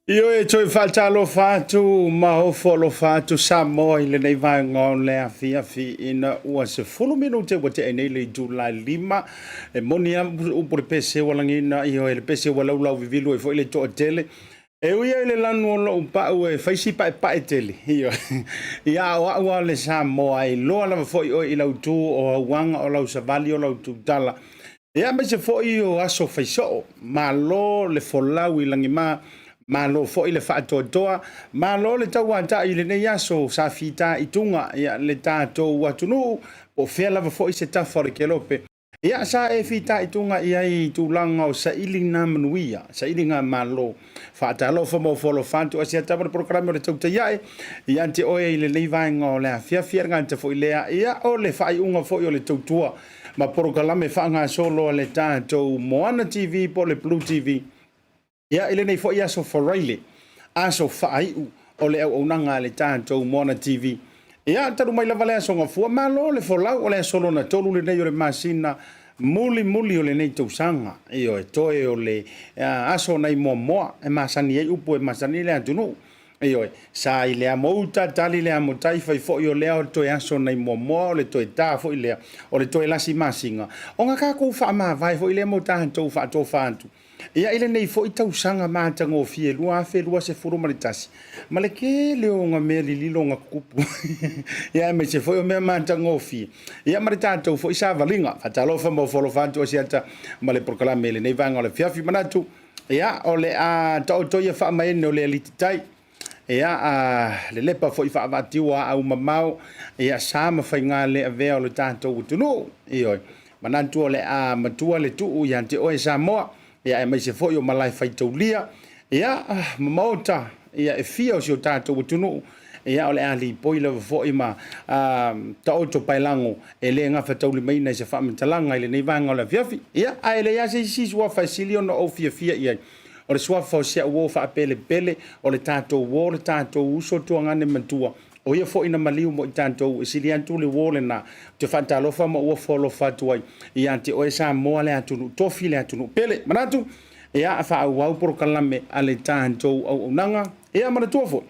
Io e toi falta lo fatu ma ho folo fatu Samoa le nei vai ngon le afia fi ina ua se fulu minute wa te nei le July 5 e monia u por pese wala ngina io e pese wala ula vivilu e fo ile to tele e uia ile lanu lo pa u e faisi pa tele io ia wa le Samoa i lo la fo io ila tu o wanga o la savali o la tu tala ia me se fo io aso faiso ma lo le folau ilangima ma lo fo ile fa toa ma lo le tawa ta ile ne yaso sa fita itunga ya le tato watunu o fela fo se ta for kelope ya sa e fita itunga ia I tulanga o sa ilina manuia sa ilinga malo fa ta lo fo mo fo lo fanto Asiata per programma le tautai ia ante o ile le vainga o le afia ngante fo ile ia o le fa unga fo le tautua ma programma fa nga solo le tato Moana TV po le BLU TV ia ile nei fo ia so for Riley aso fai o le o nanga le tanto Moana TV ia taru mai lava le so ngafua malo le fola o le solo na tolu le nei o le masina muli o le nei tausanga io e toe o le aso nei moa e masani e upo e masani le antunu io sa ile amouta tali le amotai fai fo io le o toe aso nei moa le toe ta fo ile o le toe lasi masinga o nga ka ku fa ma vai fo ile mo tanto fa to fantu ia ile nei fo itau sanga mata ngo fie lua fe lua se furu maritasi male ke le nga me lilo nga kupu ia me se fo me mata ngo fie ia marita to fo isa valinga fatalo fa mo folo fanto Asiata male proclame le nei vanga le fiafi manatu ia ole a to ia fa mai no le lititai ia le lepa fo ifa vatiwa au mamau ia sama fa ngale ave o le tanto utunu io manantu ole a matua le tu ia te o Samoa ia e mai se foi o malai fai taulia ia mamauta ia e fia o si o tātou utunu ia ole ali poila foi ma ta oto pailango e le nga fatauli mai nei se whamatalanga ile nei vanga o la fiafi ia a ele ia se si sua fasilio no o fia ia o le sua fo se o fa pele o le tātou wo le tātou uso tuangane mantua o ia fo ina maliu mo tanto siliantu le wole na te fantalofa mo o folo fatuai ia te o Samoa le atunu tofi le atunu pele manatu ia fa au por kalame ale tanto au nanga ia mana tuafo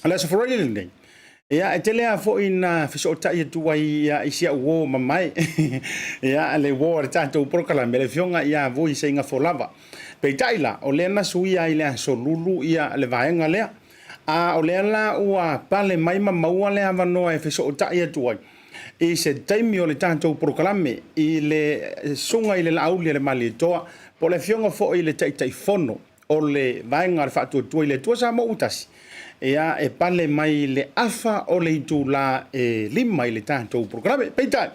ala sa forale nei ia e tele a fo ina fiso tai tu ai ia isia wo mamai ia ale wo le tanto por kalame le fionga ia vo i senga fo lava pe taila o le na suia ile so lulu ia le vaenga le a o le la ua pale mai maua le avanoa e fiso tai tu ai i se taimi o le tanto proklame i le sunga i le Laaulialemalietoa po le fionga fo i le tai fono o le vaenga le fatu i le tua sa mo utasi ia e pale mai le afa o le itu la e lima i le tanto proklame peita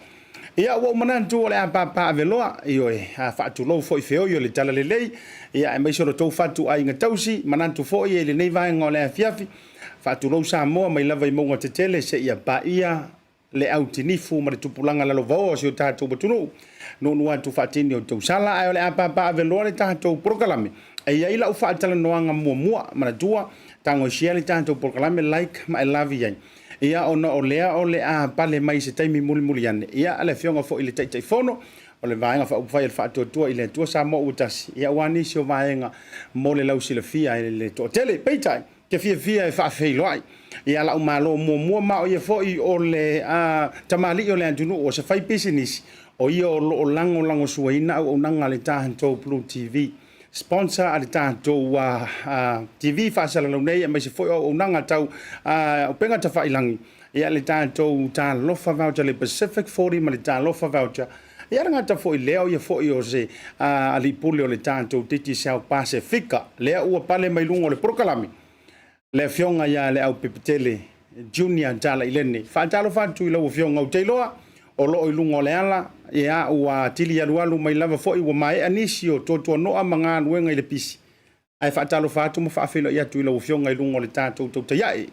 ia o manantu o le apapa aveloa i o e fatu lo fo i feo i o le tala le lei ia e mai soro tau fatu ai ngatausi manantu fo i le nei vaenga o le afiafi fatu lo sa moa mai lava i monga te tele se ia pa ia le autinifu ma le tupulanga la lovao si o tātou batunu no nua tu fatini o tau sala ai o le apapa aveloa le tātou prokalame e ia ila u faatala noanga mua mana tua tango share le tātou prokalame like ma e lavi ai ia ona o lea o le a pale mai se taimi muli ane ia ale fionga fo i le tai fono o le vaenga fa upafai le fatua i le tua sa mo utasi ia wani si o vaenga mo le lausila fia i le to tele peitai ke fia e faafeilo ai ia la umalo mua ma o ia foi o le tamali o le antunu o se fai business o ia o lango suaina o nanga le tanto BLU TV sponsor ale tanto TV fa sala lo nei mai se foi o nanga tau o penga ta failangi ia le tanto ta lofa voucher le Pacific 40 ma le ta lofa voucher ia nga ta foi leo ia foi o se ali pule o le tanto titi South Pacifica lea ua pale mai lungo le prokalami le fionga ia Leaupepe Talai junior tala i Lene faatalo fatu i lau fionga o teiloa o loo i lunga o le ala ia ua tili alualu mai lava foi ua mai anisi o totua noa mga anuenga i le pisi ai faatalo fatu ma faafelo ia tu i lau fionga i lunga o le tātou tau taiai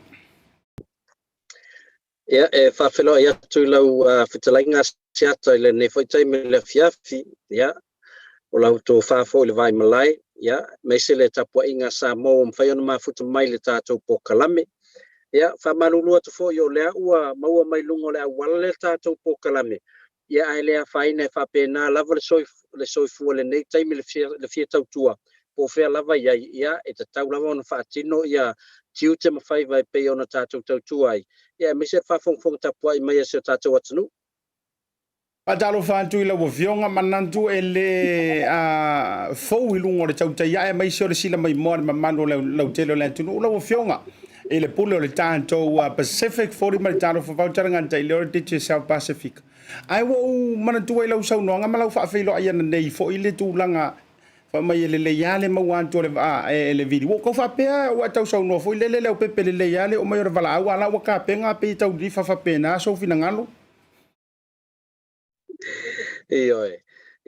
ia e faafelo ia tu i lau fitalainga Asiata i Lene foi taimi le fiafi ia o lau to fafo i le vai malai ia mai se le tapua inga sa mo mfai ona mafuta mai le tātou pokalame ia fa malulua tu fo yo le ua maua mai lungo le awala le tātou pokalame ia ai le faina fa pena lava le soifu le nei taimi le fia tautua po fea lava ia e tau lava ona faatino ia tiute mafai vai pe ona tātou tautua ai ia mai se fa fong tapua i mai se tātou atunu Patalo fatu i lau fionga manantu e le fou i lungo le tautai ai mai se o le sila mai moa ma mano lau telo le tunu lau fionga e le pule o le tātou Pacific 40 ma le tātou whawhautara nganta i leo te South Pacific ai wo manantu e lau sau noanga ma lau whaafeilo ai ana nei fo i le tūlanga fa mai le iale mau anto le le video ko fa pe o tau sau no fo i le Leaupepe le iale o mai o vala au ala wa ka penga pe tau di fa pena so fina ngalo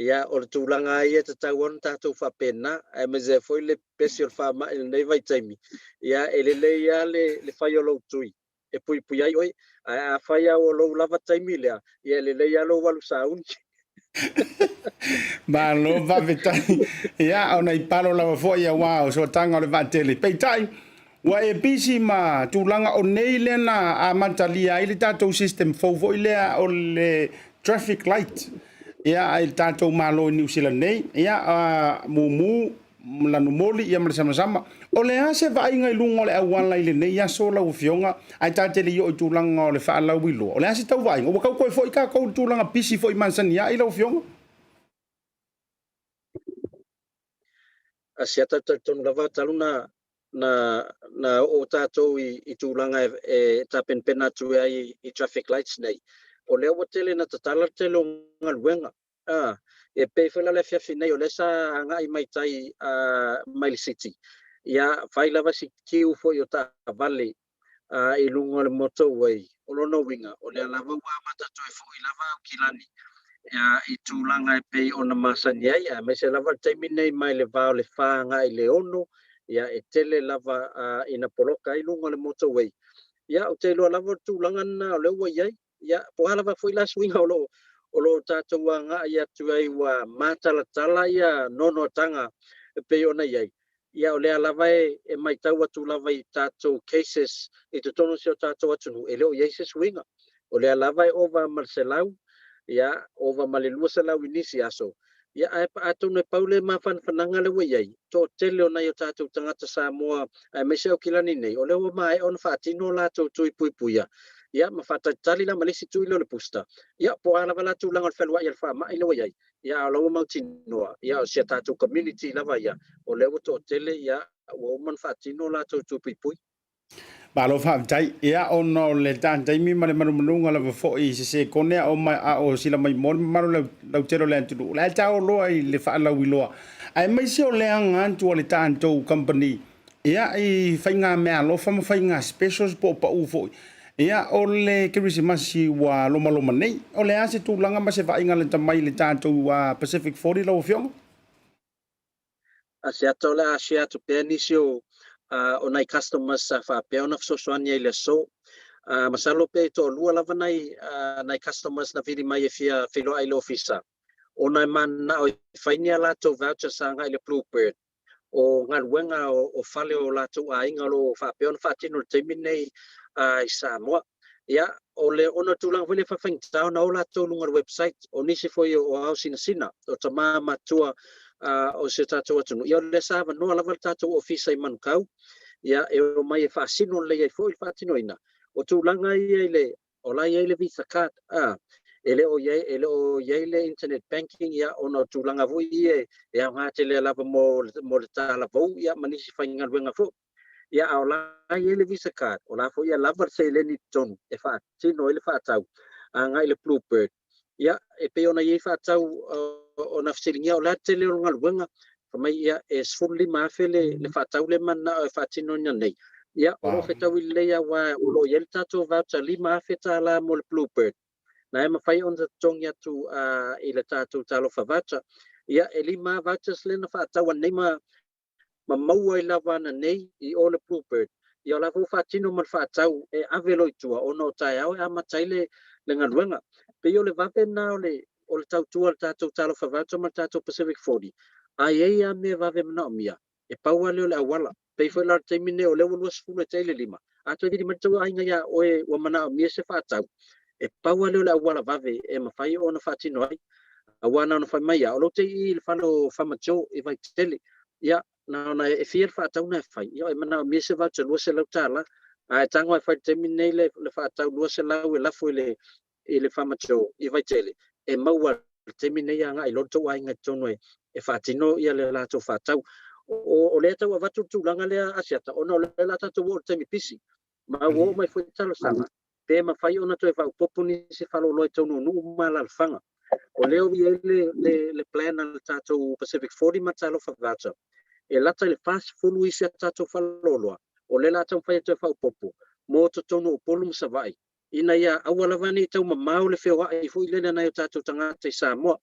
ia o le tūlanga ia te tau on tātou whapena e me ze foi le special whama il nei vai taimi ia e le ia le whai o lau tui e pui ai oi a whai o lau lava taimi lea ia le ia lau walu sauni ma lo va vetai ia ona i palo lava fo ia wow so tanga o le vatele peitai wa e bisi ma tūlanga o nei le na a matalia i le tātou system fo i lea o le traffic light ia ai tātou malo New Zealand nei ia mumu lanu moli ia mala sama o le ase vainga i lungo le awala i le nei ia so lau fionga ai tātele i o tūlanga o le whaalau i lo o le ase tau vainga o wakau koe fo i ka kou tūlanga pisi fo i mansania i lau fionga Asiata tonu lava taluna na o tātou i tūlanga e tapen pena tu ai i traffic lights nei o leo wa tele na tatala tele o ngaluenga e pe fela le fiafi nei o le sa anga i mai tai Mile City ia fai lava si kiu fo i o ta vale i lungo le motorway o lono winga o le lava wa mata toi fo i lava o kilani ia i tūlanga e pe ona masani ai me se lava taimi nei mai le vao le whanga i le ono ia e tele lava ina poloka i lungo le motorway ia o te loa lava tūlanga na o le ua iai ia po halava foi la swing o lo tātou anga ia tu ai wa matalatala ia nono tanga pe ona iai ia o le lava e mai tau atu lava i tātou cases i te tono si o tātou atunu e leo iai se swinga o le lava e ova marselau ia ova malelua selau inisi aso ia ai pa atu ne paule ma fananga le wei to tele ona yo tatu tangata Samoa ai me se o kilani nei o le o mai on fatino la to tui puipuia ia ma fata tali la malisi tui le pusta ia po ala bala tu langal felwa ia fa mai le wei ia lo mo tinoa ia o se tatu community la vai ia o le to tele ia o man fatino la to tui puipui ba lo fa tai ia ono le tan tai mi male manu manu la fo I se kone o mai a o sila mai mo maru le tero le tu la ta o lo ai le fa la wilo ai mai se o le anga tu le tan to company ia I fainga me lo fa ma fainga specials po pa u fo ia o le Christmas wa lo malo manei o le ase tu langa ma se va inga le tamai le tan to wa Pacific 40 lo fiong Asiata le Asiata penisio onai customers fa pe ona sosoani ile so masalo pe to lua lava nai customers na vili mai fia filo ai officer ona man na o fainia la to voucher sanga ile Bluwave o ngaluenga o fale o la to ainga lo fa pe ona fa tino terminate I Samoa ia ole ona tulang vile fa fangta na ola to lunga website onisi fo o ausina sina o tama matua o se tato atu ia le sa va no la tato officer man kau ia e o mai fa sino le ia foi fa tino ina o tulanga ia ile o la ia ile visa card ele o ia le internet banking ia ona tulanga vo ia e nga tele la mo ta la vo ia manisi fa inga wenga fo ia o la ia le visa card o la fo ia la se le ni ton e fa tino ile fa tau nga ile Bluwave ia e pe ona ia fa tau ona fsilingia o la tele o ngal wenga mai ia e sfulli ma fele le fatau le mana e fatino nei ia o fetau le ia wa o yel tato voucher lima feta la mo le Bluwave na e mafai on tong ia tu ile tato talo fa voucher ia e lima vouchers le na fatau nei ma mau ai lava na nei I o le Bluwave ia la fu fatino ma fatau e avelo tua ono tai au a mataile le ngaluenga pe yo le vape na o le tau tua tato talo fa voucher ma tato Pacific 40 ai a me va ve na mia e paua le awala pe foi la termine o le was fu tele lima a to di mato ai nga o mana mia se fa tau e paua le awala va ve e ma fai ona fa tino ai awana ona fa mai o lo te I le falo fa macho e vai tele ia na e fiel fa tau na fai ia e mana mia se va te lo se la tala a tango e fa termine le fa tau lo se la la foi le fa macho e vai tele e maua termine ia nga I lo to ai nga tono e fatino ia le la to fatau o le tau avatu tulanga le Asiata ona le la tatu o temi pisi ma wo mai foi talo sanga pe ma fai ona to e fa popuni se falo lo to no mala alfanga o le o le plan al tatu Pacific 40 ma talo fa voucher e la tele fast fulu isi tatu falo lo o le la tau fai to fa popo mo to tono polum savai ina ia awala vani tau ma mau le feo ai foi le na tatu tanga te Samoa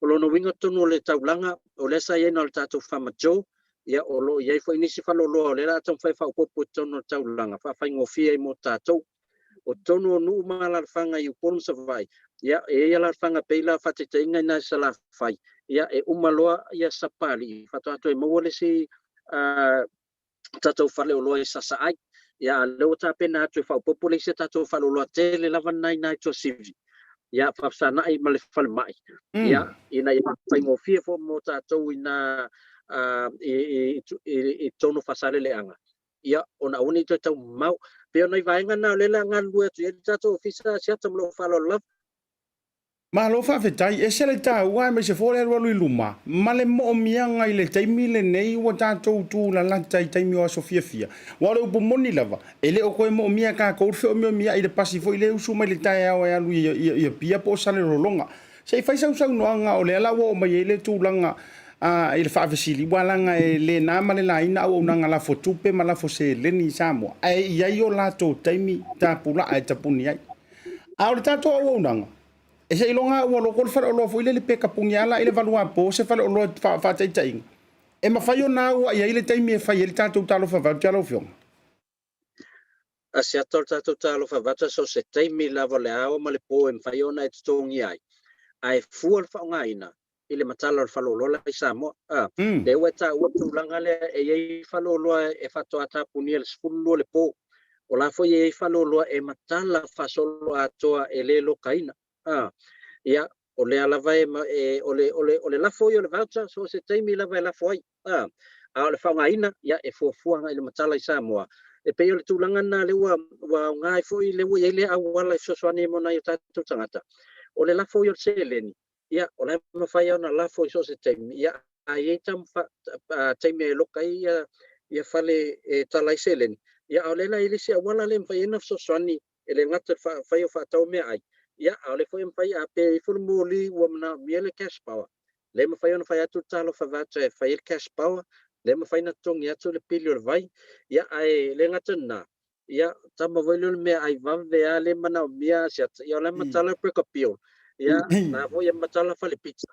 o lo no winga tono le taulanga o le sa yena o tato famajo ia o lo ia foi nisi falo lo le la tau fai fa popo tono taulanga fa fai ngofia I mo tato o tono nu mala fanga I upon savai ia e ia la fanga peila fa te inga na sala fai ia e umaloa ia sapali fa to e mo le si tato fale o lo e sasa ai ia le o ta pena to fa popo le se tato falo lo tele lava nai to sivi ia fa sana I male fal mai ia ina ia fai mo fie fo mo tatou ina I tono fasale le anga ia ona uni to tau mau pe ona I vaenga na le la ngalua tu ia tatou ofisa Asiata mo falo love ma lo fa fetai e se le ta wa me se fore lo luma ma le mo mianga I le taimi le nei wa tatou tu la la taimi o Sofia fia wa le upo moni lava e le o koe mo mia ka ko fe o mia I le pasi fo I le usu mai le tai ao e alu ia pia po sale rolonga se fai sau no anga o le ala wo mai le tu langa I le fa fesili walanga e le na ma le laina o nanga la fotupe ma la fo se le ni Samoa ai ia yo la to taimi ta pula ai tapuni ai a o tatou o nanga e se ilonga o lo kol fa lo fo ile le peka pungiala ile valua po se fa lo fa tai e ma fa yo na o ia ile taimi e fa ile tatou talo fa va talo fiong Asiata o tatou talo fa vata so se taimi lava le ao ma le po e fai ona e tongi ai ai fual fa ngaina ile matala falo lo la Samoa le weta o tulanga le e ye falo lo e fato ata puniel sfullo le po o la fo ye falo lo e matala fa solo atoa e le lo kaina ia o le alava o le lafo i o le voucher so se taimi lava e lafo ai a o le whaungaina ia e fuafuanga i le matala i Samoa e pei o le tūlanga na le ua ngai fo i le ua i le awala i sosoani mo na i tātou tangata o le lafo i o le seleni ia o le mawhai au na lafo i so se taimi ia a i tam taimi e loka ia fale e talai seleni ia o le la i le se awala le mwhai ena sosoani e le ngata whai o whatau mea ai ia o le foi mfai a pe fu moli o na miele cash power le me fai ona fai atu talo fa vata fai cash power le me fai na tongi atu le pilio vai ia ai le ngata na ia tama voi le me ai va ve ale mana mia sia ia le matala prekopio ia na voi matala fa le pizza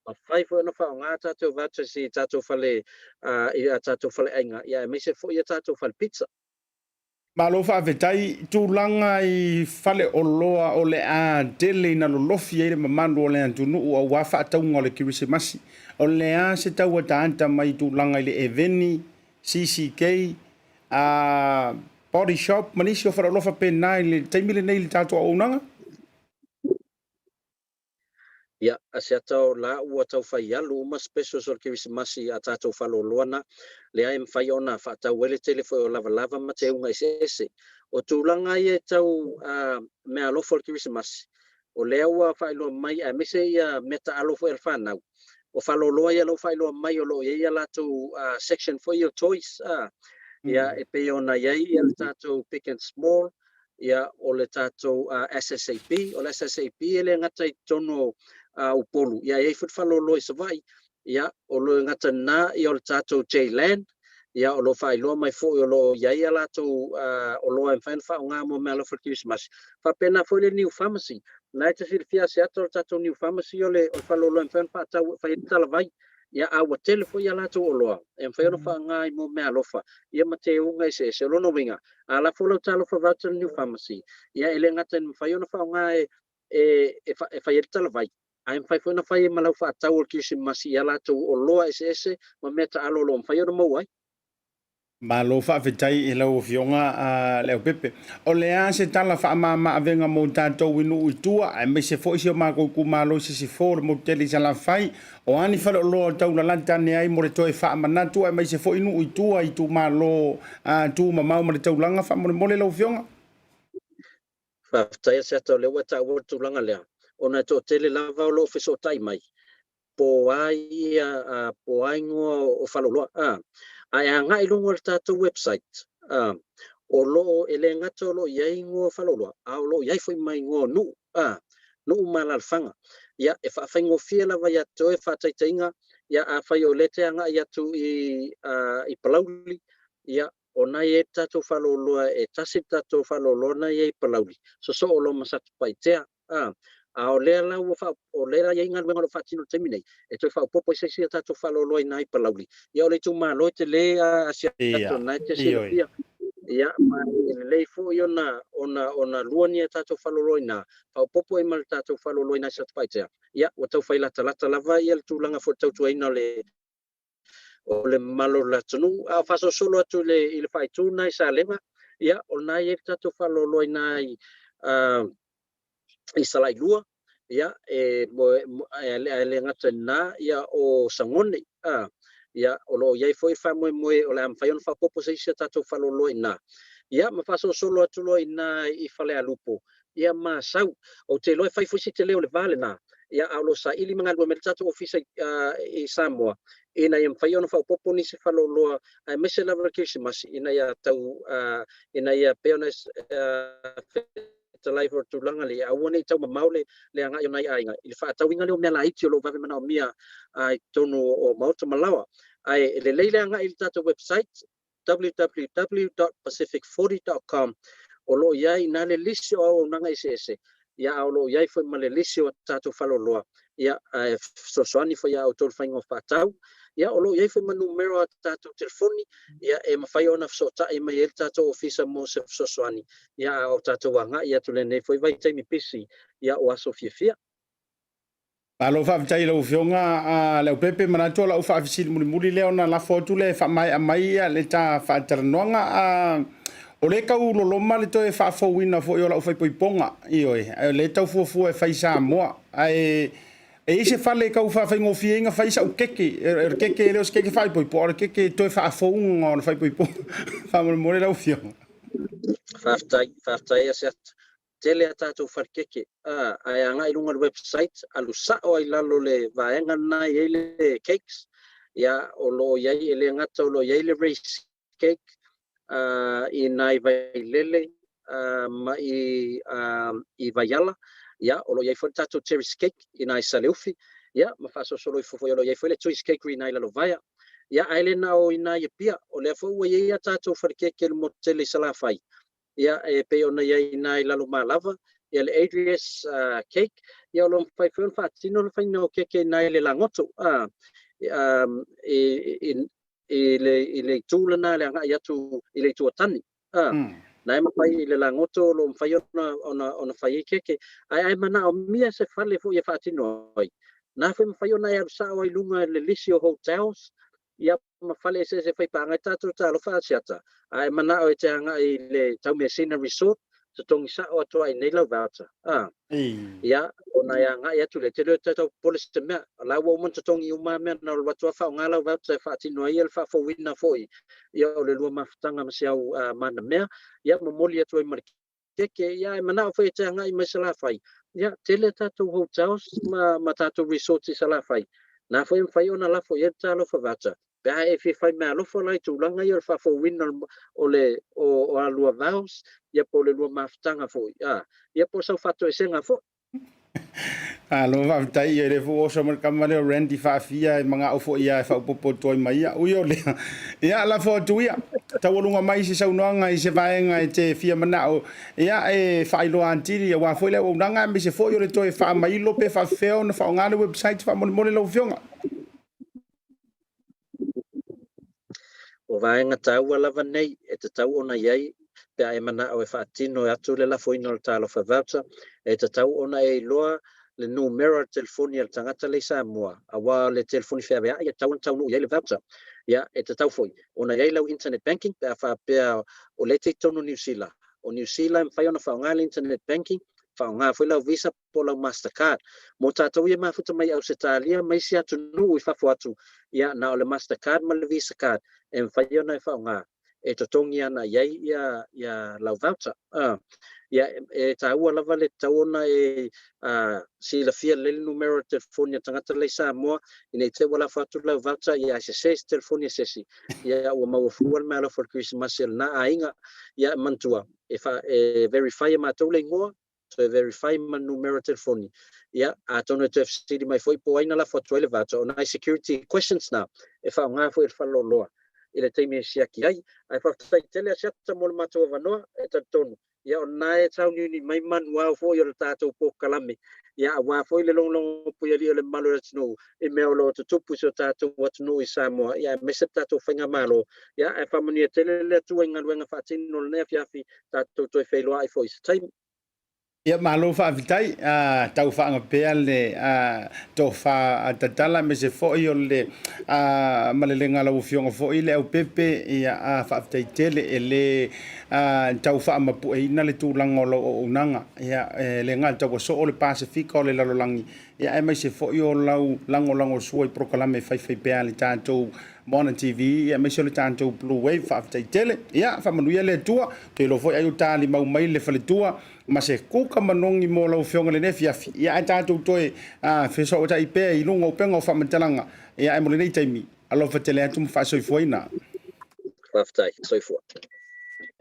ma fai foi ona fa ngata tu vata si tatu fa le ia tatu fa le ainga ia me se foi tatu fa le pizza Malo whaawetai tūlanga i whale o loa o le a dele na lolofi e le mamando o le antunu o a whaataunga o le kirisimasi. O le a se tau a taanta mai tūlanga i le eveni, CCK, Body Shop, manisi o whaalofa pēnā i le taimile nei le tātua o unanga? Ia, Asiata o la ua tau fai alu uma special sol kirisimasi a tātou whaloloana le ai mwhai ona whaatau wele tele foi o lava ma te unga ese. O tūlanga i e tau mea alofo o kirisimasi. O lea ua whailoa mai a mese ia meta alofo e whanau. O whaloloa ia lo whailoa mai o lo ia latu section for your toys. Ia e pe ona iai ia le tātou Pick and Small. Ia o le tātou SSAP. O le SSAP e le ngatai tono upolu ia e fut falo lo se vai ia o lo ngata na i o tato J-Land ia o lo fai lo mai fo o lo ia ia la to o lo en fan fa nga mo melo for Christmas fa pena foi le new pharmacy na te fia se ato tato new pharmacy o le o falo lo en fan fa ta fa tala vai ia a o telefo ia la to o lo en fa no fa nga i mo melo fa ia mate unga se lo no winga ala fo lo talo fa va to new pharmacy ia ele ngata fa no fa nga e fa tala vai ai fai foi na fai malau fa tau ki se masi ala tu o loa ese ma meta alo lo fai o mo ai Malo whaawetai e lau fionga Leaupepe. O lea se tala whaamama avenga mo tātou inu uitua, e me se fo isi o mako ku malo se for mo teli sa la fai, o ani whale o loa tau la lantane ai mo re toi whaamanatu, e me se fo inu uitua i tu malo tu mamau ma re tau langa wha mole lau fionga. Whaawetai se ato lewa ta ua tu langa lea. Ona to tele lava o lo fiso tai mai. Po ai ngoa o whaloloa. Ai anga i lungo le tātou website. O lo ele ngato lo iai ngoa whaloloa. A o lo iai foi mai ngoa nu. Nu malalfanga. Ia e whaafengo fia lava ia toe whaataitainga. Ia a whai o lete anga ia tu i palauli. Ia o nai e tātou whaloloa e tasi tātou whaloloa na i palauli. So o lo masatu paitea. A o lea lau o lea ia inga luenga lo whaatino taminei. E toi whao popo i seisi a tātou whaloloa i nai palauli. Ia o le tu maa loe te le Asiata nai te silapia. Ia ma lei fo i ona luani a tātou whaloloa i nā. Whao popo i mal tātou whaloloa i nai satu paitea. Ia o tau whai lata lava ia le tūlanga fo tau tuaina o le malo la tunu. A whaso solo atu i le whai tū nai sa lenga. Ia o nai e tātou whaloloa i nai i salai lua ia le ngata na ia o sangone ia o lo ia foi fa mo o le am fai on fa popo se se tato fa lo ina ia ma fa solo atu lo ina i fale alupo ia ma sau o te lo fai foi se te leo le vale na ia a lo sa ili manga lo mertato ofisa i Samoa ina ia fai on fa popo ni se fa lo a mese la Christmas ina ia tau ina ia peones Talai for tulanga le awone tau maule le anga yo nai ainga i fa tau inga le o mela iti o lo vave mana mia ai tonu o mauta malawa ai le leile anga i tata website www.pacific40.com o lo iai na le lisi o nanga ise ia o lo iai foi male lisi o tata faloloa ia sosoani foi ia o tolu fainga o fatau ia o lo iai foi manumero tata telefoni ia e mafai ona sota e mai el tata ofisa mo se sosoani ia o tata wanga ia tu Lene foi vai taimi pisi ia o aso fia Alo whaawitai lau fionga Leaupepe manatua lau whaafisiri muli leo na la fotu le whaamai a mai le tā whaataranoanga O le kau loloma le toe whaafauina fo i o lau whaipoiponga i oe. Le tau fuafua e whai Samoa. E ise whale kau whaafai inga whai sa ukeke. Keke e leos keke whaipoipo. Ora keke toe whaafaunga o na whaipoiponga. Whamore lau fionga. Whaftai Asiata. Tele a tātou wharkeke. Ai anga i runga website. Alu sao ai lalo le vaenga nai e le cakes. Ia o lo iai e le ngata o lo iai le race cake. I nai vai lele ma i vaiala ia o lo iai foi tatou cherry cake i nai saleufi ia ma fa so solo i fofo lo iai foi le cherry cake i nai la lovaia ia ai le na o i nai pia o le fo ia ia tatou farkeke le motele salafai ia e pe ona iai nai la lo malava ia le Adrius cake ia o lo fai foi fa tino lo fai no keke nai le langoto i le tūlana le anga ia tu i le tuatani. Nai mawhai i le langoto lo mwhai ona whai keke. Ai mana o mia se whale fu ia whaatino ai. Nā whai mawhai ona ia sao ai lunga le lisi o hotels. Ia mawhale se whai pāngai tātou tālo Asiata. Ai mana o te anga i le Taumesina Resort. Sa tongi sao atua i nei lau voucher. Ia ona ia nga ia tu le te tau police te mea la wo mon tongi uma mea na lo tua fa ngala voucher fa tino ia fa fo wina foi ia o le lua mafutanga ma sia mana mea ia mo moli atu i markeke ia mana foi te nga i masala fai ia tele tatu hotels ma tatu resorts i sala fai na foi fai ona la foi ta lo fa voucher pa e fi fai me lo fo lai tu langa ia fa fo wina o le o a lua vouchers ia po le lua mafutanga foi ia po sa fato e senga fo lo va tai e le fu so mar kamale Randy fa fia e manga o fo ia fa popo toi mai ia uio le ia la fo tu ia ta wolunga mai se sau noanga i se vaenga e te fia mana o ia e fa ilo antiri wa fo le o nanga me se fo yo le toi fa mai lo pe fa feo na fa ngale website fa mo le lo fionga o vaenga tau lava nei e te tau ona iai pe ai mana o e fa tino atu le la fo ino talo fa voucher e te tau ona e loa le numero telefoni al tangata le Samoa awa le telefoni fea ia tau no ia le voucher ia e te tau foi ona ia lau internet banking pe fa pe o le te tono New Zealand o New Zealand fai ona fa ngal internet banking fa nga foi lau Visa po lau Mastercard mo tatou ia mafuta mai au Italia mai sia tu no i fa fo atu ia na o le Mastercard ma le Visa card e fai ona fa nga e totongi ana ia lau voucher ia e taua lava le tauna e sila fia le numero telefoni tangata le Samoa ina te wala fatu lau voucher ia se telefoni sesi ia o mau fual mala for Christmas na ainga ia mantua e fa verify ma tole ngoa to verify ma numero telefoni ia a tono te fsidi mai foi po aina la fatu le voucher on security questions now e fa nga foi fa loa ile teime siaki ai fa tai tele Asiata mo matua vanoa e tonu ia ona e tau ni mai manual fo yo tatou po kalame ia wa fo le long pu ia le malo tino e me lo tupu so tatou wat no i Samoa ia me se tatou fenga malo ia e fa moni tele le tu nga fa tino le fiafi tatou to felo ai fo is time ia malo fa vitai tau fa nga pe le to fa tatala me se fo yo le malelenga la ufionga fo ile au pepe ia fa vitai tele ele tau fa ma pu ina le tulanga lo unanga ia le nga tau so le Pacifico le lalolangi ia e mai se fo yo lau lango suai proclame fai pe ale tatou Mona TV ia mai se le tatou Bluwave fa vitai tele ia fa manuia le tua te lo fo ai tali mau mai le fale tua ma se kuka manongi mo lau fionga le nefia ia e tātou toi wheso o tai pēa i lunga o penga o whamatalanga ia e mo le nei taimi alo whatele atu mwha soifua ina whaftai soifua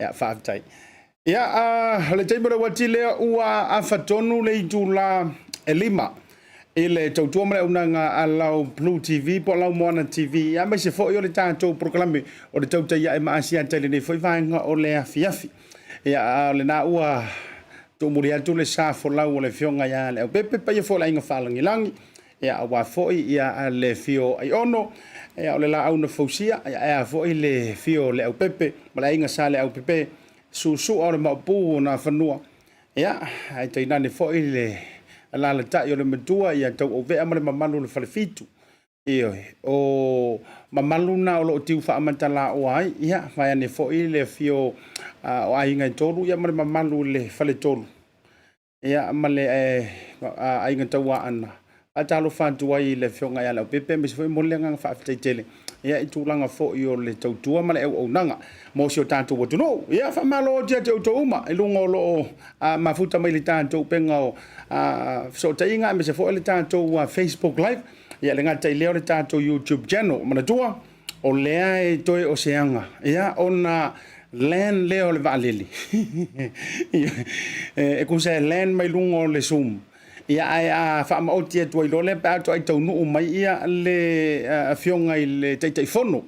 ia whaftai ia le taimi le wati lea ua a whatonu le i tūla e lima i le tautua male unanga a lau BLU TV po lau Mona TV ia mai se fo i o le tātou proklame o le tautai ia e ma Asiata le nei foi vaenga o le afiafi ia le na ua to muri atu le sa fo lau le fionga ia le Leaupepe pa ia fo la inga falangilangi ia wa fo ia le fio ai ono ia o le la au na fausia ia fo le fio le Leaupepe ma la inga sa le Leaupepe su o le mapu na fanua ia ai te nane fo le ala le ta yo le matua ia tau o vea ma le mamalu le falefitu o mamaluna o lo tiu fa amantala o ai ia vai ane fo ile fio o ai ngai tolu ia male mamalu le fale tolu ia male ai ngai tawa ana atalo fa tu ai le fio ngai ala pepe me foi molenga fa tele ia itulanga fo i o le tautua male o nanga mo sio tanto wo no ia fa malo dia te to uma e lungo lo mafuta mai le tanto penga o so tainga me se fo le tanto Facebook live ia le ngata leo le tanto YouTube channel mana tua o lea e toi o seanga ia ona len leo le valili e kusa len mai lungo le sum ia ai fa ma o tia toi lo le pa to ai tau no mai ia le fionga i le tai fono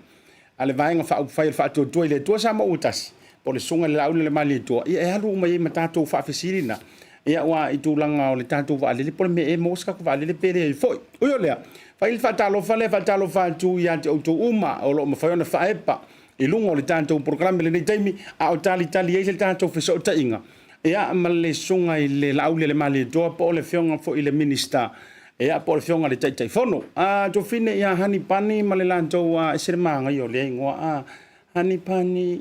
ale vainga fa to toi le to sa ma utas po le sunga le Laaulialemalietoa ia e halu mai matato fa fesilina ia wa itulanga o le tatu va le por me e mosca va le pere foi o lea fa il fa talo fa tu ia te auto uma o lo ma fa ona fa epa e lungo le tanto programma le taimi a o tali e le tanto fa so tainga ia ma le sunga i le Laaulialemalietoa po le fionga fo i le minister ia po le fionga le tai fono to fine ia hani pani ma le lanto e se manga yo le ngoa Hani pani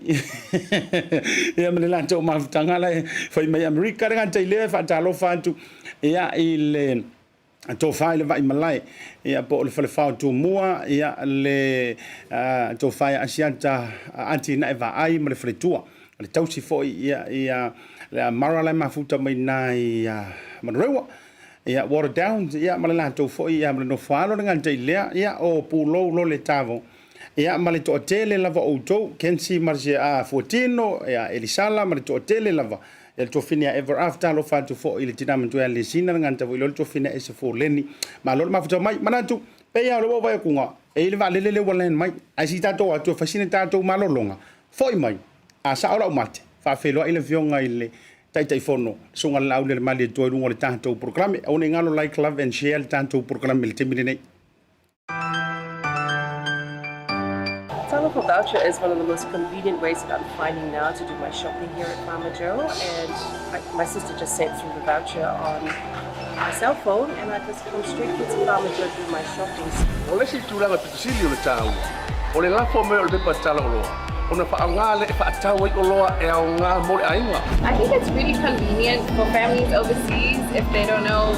ia me lanto ma tangala foi mai America ngata ile fa talo fantu ia ile to file vai malai ia po le fa tu mua ia le to file Asiata anti na va ai me le fretua le tausi foi ia le marala mafuta mai nai manrewa ia water down ia me lanto foi ia me no falo ngata ile ia o pulo lo le tavo ia male to tele lava auto kensi marje a fotino ia elisala male to tele lava el to finia ever after lo fa to fo ile tinam to le sina nganta vo lo to finia ese fo leni ma lo ma futa mai manatu pe ia lo va kunga e ile va le walen mai ai ta to fasina ta to malolonga foi mai a sa ora mate fa felo ile vionga ile tai fono sunga Laaulialemalietoa lungo le tanto programme o ne ngalo like love and share tanto programme le temine. For Voucher is one of the most convenient ways that I'm finding now to do my shopping here at Farmer Joe, and my sister just sent through the voucher on my cell phone, and I just come straight to Farmer Joe to do my shopping. Ole si tulanga pitusili le tau. Ole la fo me ole pe patala lo. Ona fa ngale fa tau i lo e nga mo ainga. I think it's really convenient for families overseas if they don't know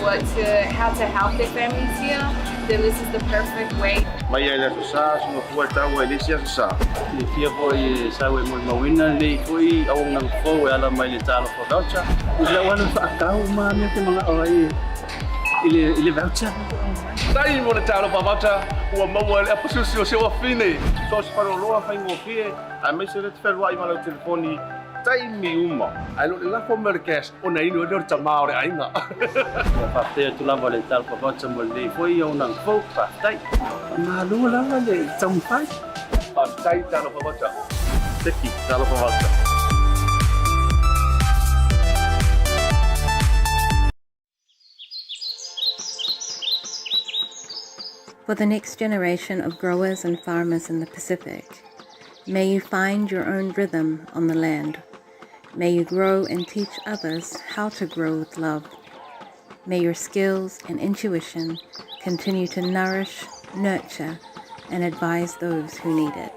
how to help their families here. Then this is the perfect way. Mai ela sa no fo tau e lisia sa. Ni fia foi sa we mo mawina le foi au nang fo ala mai le talo for voucher. Ila wana fa tau ma me te mga oi. Ile voucher. Dai mo le talo for voucher. Ua mau ele apususio se wa fine. So se paro loa fa ngo fie. A me se le te ferwa i mala telefoni. Tai mi uma. Ai lo la fo mer cash. Ona ino le tama ore ainga. Fa te tu lava le talo for voucher mo le foi au nang fo fa tai. Ma lo la le tam pai. Fa tai talo for voucher. Teki talo for voucher. For the next generation of growers and farmers in the Pacific, may you find your own rhythm on the land. May you grow and teach others how to grow with love. May your skills and intuition continue to nourish, nurture, and advise those who need it.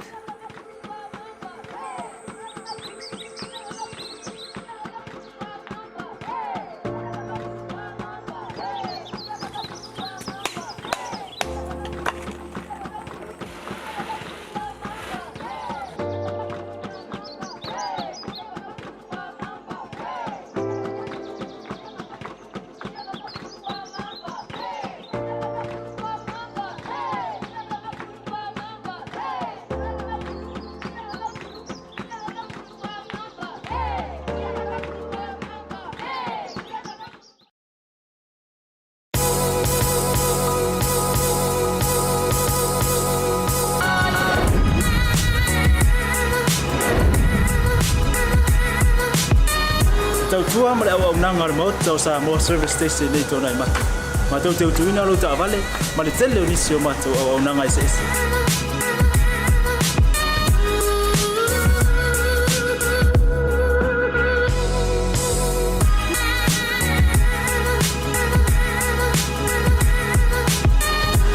Tautua ma le au nanga le mot tau sa mo service station nei tona i matu. Ma tau te utuina lo ta vale ma le tele o nisi o matu au nanga i se ese.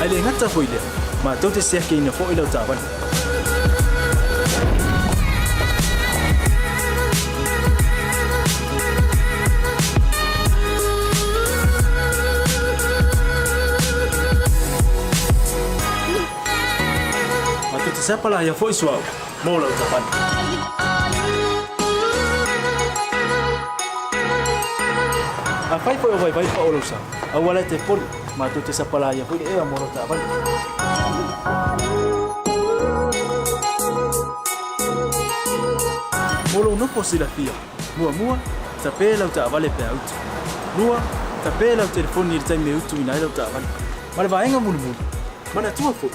Ai le ngata foi le. ma tau te sea ke ina fo ila tavan. Ma tau te sea pala ia fo iswau, mo lau tavan. A fai fo vai fa o losa. A wala te pon ma tu te sapala ia fo e amoro tavan. Molo no posila fia. Mua tapela o tavale pe auto. Lua tapela o telefoni il time auto ina ilo tavan. Mala vaenga mulu. Mana tua fo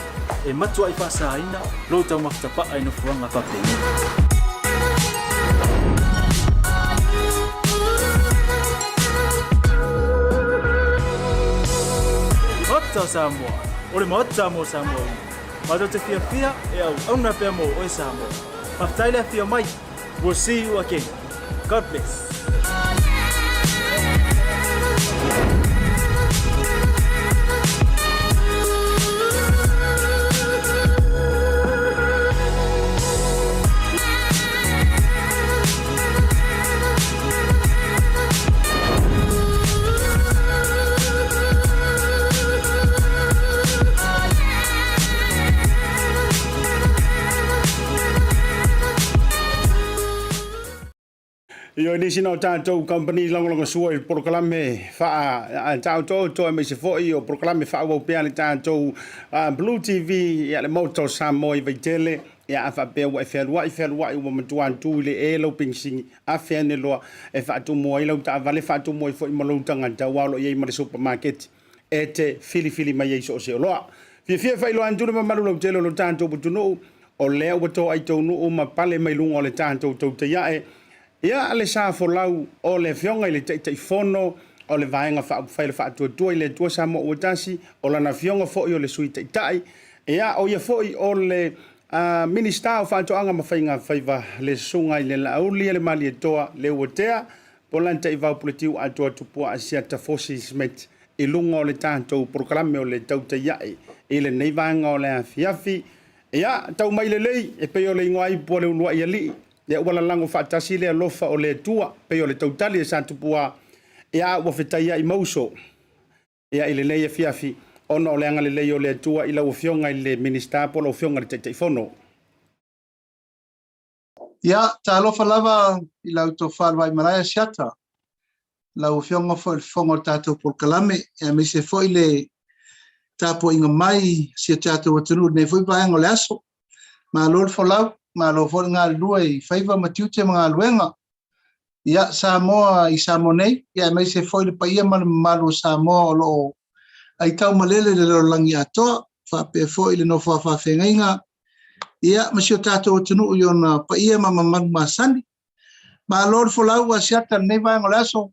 e matua I fa saina lo ta maftapa ai no fuanga fa pe. Mota Samoa, ore mota mo Samoa. Mata te fia e au na pe mo o Samoa. Maftaila fia mai. We'll see you again. God bless. Io ni sino tātou company longa sua I proklame fa tātou to me se foi o proklame fa o pe ale tātou BLU TV ya le moto Samoa I tele ya fa pe o fe wa o matuan tu le e lo pingsing a fe ne lo e fa tu mo I lo ta vale fa tu mo foi mo lo tanga ta wa lo ye ma supermarket e te fili mai so se lo fi fa lo antu le ma lo tele lo tātou butuno o le o to ai to no o ma pale mai lungo le tātou to te ya e ia ale sa folau o le fionga I le te fono o le vaenga fa tu I le tua sa mo o tasi o lana fionga fo I o le sui te tai ia o ia fo I o le minister o fa anga ma fainga faiva le sunga I le Laaulialemalietoa Leaupepe Talai va politiu atua tupu Asiata Fisheries Schmidt I lunga o le tātou proklame o le Tautai I le nei vaenga o le afiafi ia tau mai le lei e pe o le ingoai po le unua ia li ya wala lango fa tasi le lofa o le tua pe o le tautali e santu pua ya wa fetaia I mauso ya ile le fiafi ono le anga le o le tua ila o fionga I le minister po lo fionga le te fono ya ta lofa lava ila to far vai maraia Asiata la o fionga fo fongo tato por kalame e me se foi le tapo inga mai se tato tunu ne foi vai ngole aso ma lord for love ma lo fo nga luai faiva matiute mga luenga ya Samoa I Samonei ya mai se foi le paia malo Samoa lo ai tau malele le lo langi ato fa pe foi le no fa fenga ya masio tato tunu yo na paia ma sani ma lord fo la wa Asiata nei va ngolaso